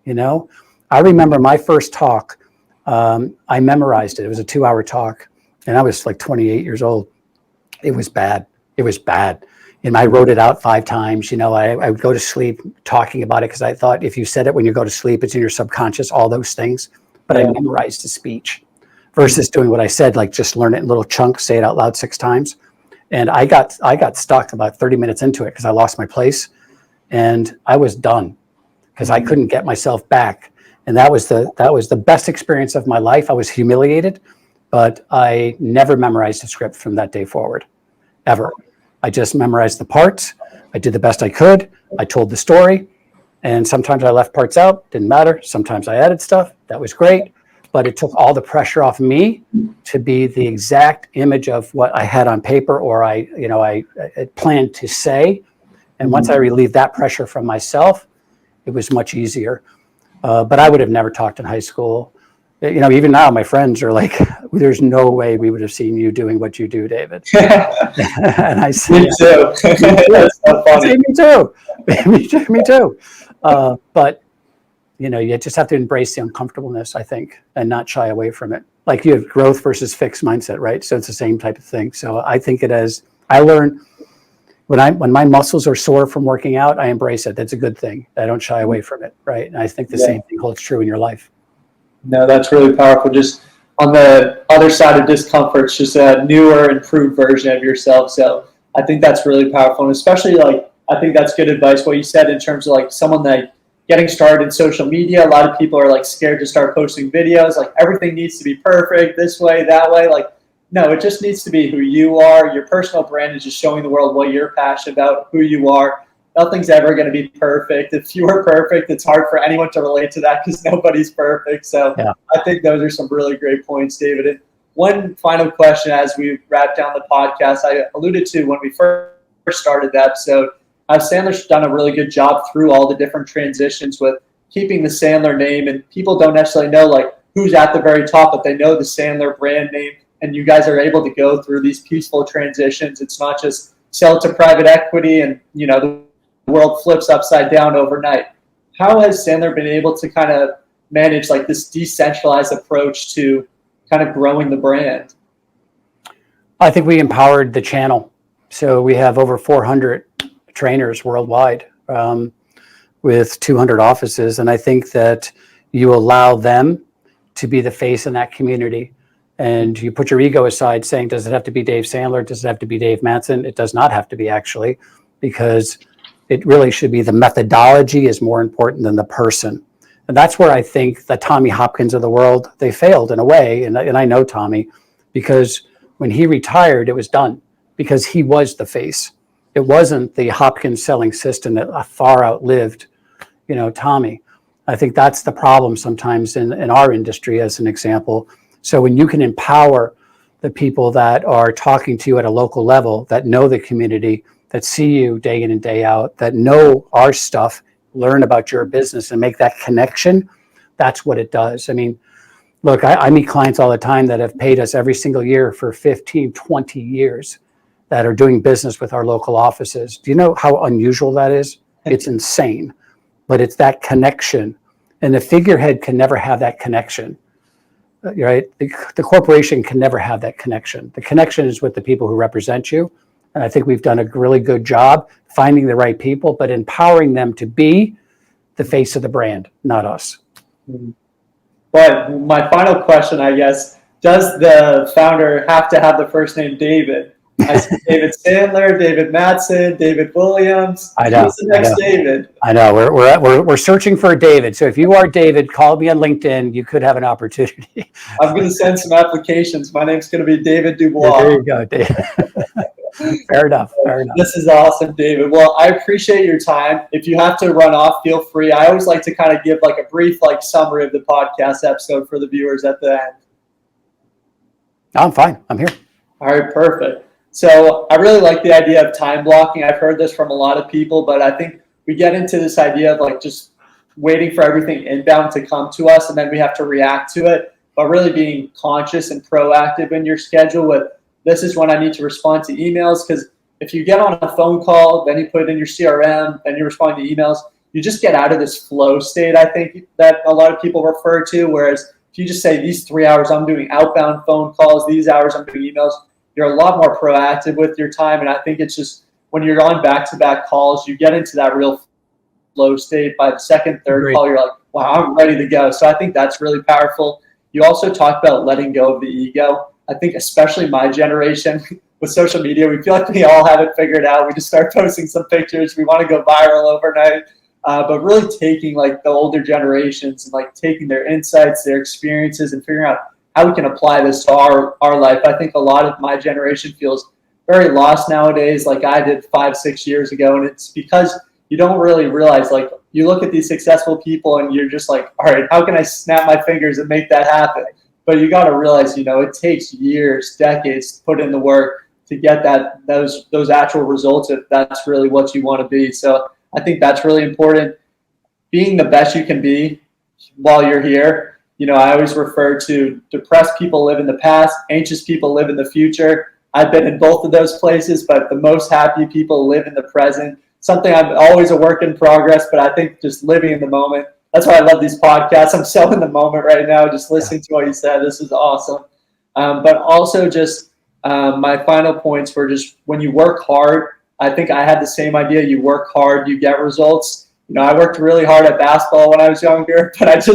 You know, I remember my first talk. I memorized it. It was a 2-hour talk, and I was like 28 years old. It was bad. It was bad. And I wrote it out 5 times. You know, I would go to sleep talking about it because I thought if you said it when you go to sleep, it's in your subconscious, all those things. But I memorized the speech versus doing what I said, like just learn it in little chunks, say it out loud 6 times. And I got stuck about 30 minutes into it because I lost my place, and I was done because I couldn't get myself back. And that was the best experience of my life. I was humiliated, but I never memorized the script from that day forward, ever. I just memorized the parts. I did the best I could. I told the story, and sometimes I left parts out, didn't matter. Sometimes I added stuff, that was great. But it took all the pressure off me to be the exact image of what I had on paper, or I planned to say. And once I relieved that pressure from myself, it was much easier. But I would have never talked in high school. You know, even now my friends are like, there's no way we would have seen you doing what you do, David. And I said, Me too. That's so funny. Me too. Me too. But, you know, you just have to embrace the uncomfortableness, I think, and not shy away from it. Like you have growth versus fixed mindset, right? So it's the same type of thing. So I think I learn when my muscles are sore from working out, I embrace it. That's a good thing. I don't shy away from it, right? And I think the same thing holds true in your life. No, that's really powerful. Just on the other side of discomfort, it's just a newer, improved version of yourself. So I think that's really powerful. And especially, like, I think that's good advice, what you said in terms of like someone that getting started in social media. A lot of people are like scared to start posting videos. Like everything needs to be perfect this way, that way. Like, no, it just needs to be who you are. Your personal brand is just showing the world what you're passionate about, who you are. Nothing's ever going to be perfect. If you were perfect, it's hard for anyone to relate to that because nobody's perfect. So I think those are some really great points, David. And one final question as we wrap down the podcast, I alluded to when we first started the episode, Sandler's done a really good job through all the different transitions with keeping the Sandler name. And people don't necessarily know like who's at the very top, but they know the Sandler brand name. And you guys are able to go through these peaceful transitions. It's not just sell to private equity and, you know, the world flips upside down overnight. How has Sandler been able to kind of manage like this decentralized approach to kind of growing the brand? I think we empowered the channel. So we have over 400 trainers worldwide with 200 offices. And I think that you allow them to be the face in that community. And you put your ego aside saying, does it have to be Dave Sandler? Does it have to be Dave Mattson? It does not have to be, actually, because it really should be the methodology is more important than the person. And that's where I think the Tommy Hopkins of the world, they failed in a way. And I know Tommy, because when he retired, it was done because he was the face. It wasn't the Hopkins selling system that far outlived, you know, Tommy. I think that's the problem sometimes in our industry, as an example. So when you can empower the people that are talking to you at a local level, that know the community, that see you day in and day out, that know our stuff, learn about your business and make that connection, that's what it does. I mean, look, I meet clients all the time that have paid us every single year for 15, 20 years that are doing business with our local offices. Do you know how unusual that is? It's insane, but it's that connection. And the figurehead can never have that connection. Right? The corporation can never have that connection. The connection is with the people who represent you. And I think we've done a really good job finding the right people, but empowering them to be the face of the brand, not us. But my final question, I guess, does the founder have to have the first name David? I see David Sandler, David Mattson, David Williams. I know. Who's the next David? I know. We're searching for a David. So if you are David, call me on LinkedIn. You could have an opportunity. I'm going to send some applications. My name's going to be David Dubois. Yeah, there you go, David. Fair enough. This is awesome, David. Well, I appreciate your time. If you have to run off, feel free. I always like to kind of give like a brief like summary of the podcast episode for the viewers at the end. I'm fine. I'm here. All right, perfect. So I really like the idea of time blocking. I've heard this from a lot of people, but I think we get into this idea of like just waiting for everything inbound to come to us and then we have to react to it, but really being conscious and proactive in your schedule with this is when I need to respond to emails. Because if you get on a phone call, then you put it in your CRM, then you respond to emails, you just get out of this flow state, I think, that a lot of people refer to. Whereas if you just say these 3 hours I'm doing outbound phone calls, these hours I'm doing emails, you're a lot more proactive with your time. And I think it's just when you're on back-to-back calls, you get into that real flow state. By the second, third call, you're like, wow, I'm ready to go. So I think that's really powerful. You also talked about letting go of the ego. I think especially my generation with social media, we feel like we all have it figured out. We just start posting some pictures. We want to go viral overnight. But really taking like the older generations and like taking their insights, their experiences, and figuring out how we can apply this to our life. I think a lot of my generation feels very lost nowadays, like I did 5-6 years ago. And it's because you don't really realize, like you look at these successful people and you're just like, all right, how can I snap my fingers and make that happen? But you got to realize, it takes years, decades to put in the work to get those actual results if that's really what you want to be. So I think that's really important. Being the best you can be while you're here. I always refer to depressed people live in the past, anxious people live in the future. I've been in both of those places, but the most happy people live in the present. Something I'm always a work in progress, but I think just living in the moment. That's why I love these podcasts. I'm so in the moment right now, just listening to what you said. This is awesome. But also just my final points were just when you work hard, I think I had the same idea. You work hard, you get results. I worked really hard at basketball when I was younger, but it's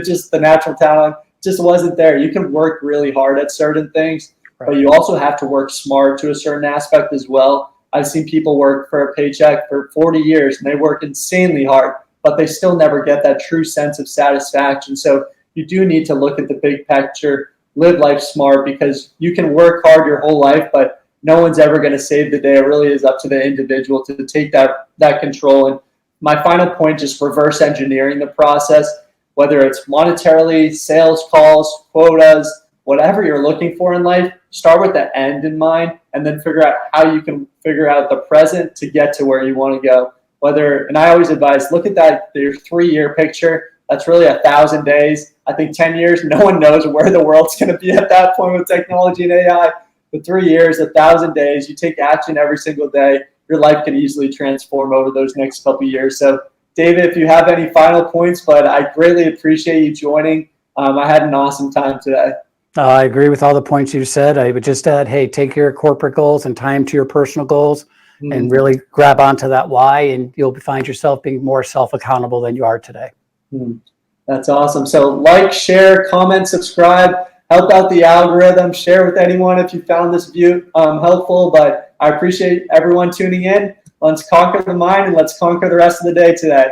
just the natural talent just wasn't there. You can work really hard at certain things, but you also have to work smart to a certain aspect as well. I've seen people work for a paycheck for 40 years and they work insanely hard, but they still never get that true sense of satisfaction. So you do need to look at the big picture, live life smart, because you can work hard your whole life, but no one's ever going to save the day. It really is up to the individual to take that control. And my final point, just reverse engineering the process, whether it's monetarily, sales calls, quotas, whatever you're looking for in life, start with the end in mind and then figure out how you can figure out the present to get to where you want to go. And I always advise, look at your 3-year picture. That's really 1,000 days. I think 10 years, no one knows where the world's going to be at that point with technology and AI. But 3 years, 1,000 days, you take action every single day, your life can easily transform over those next couple of years. So, David, if you have any final points, but I greatly appreciate you joining. I had an awesome time today. I agree with all the points you said. I would just add, hey, take your corporate goals and tie them to your personal goals and really grab onto that why, and you'll find yourself being more self-accountable than you are today. That's awesome. So like, share, comment, subscribe, help out the algorithm, share with anyone if you found this view helpful. But I appreciate everyone tuning in. Let's conquer the mind and let's conquer the rest of the day today.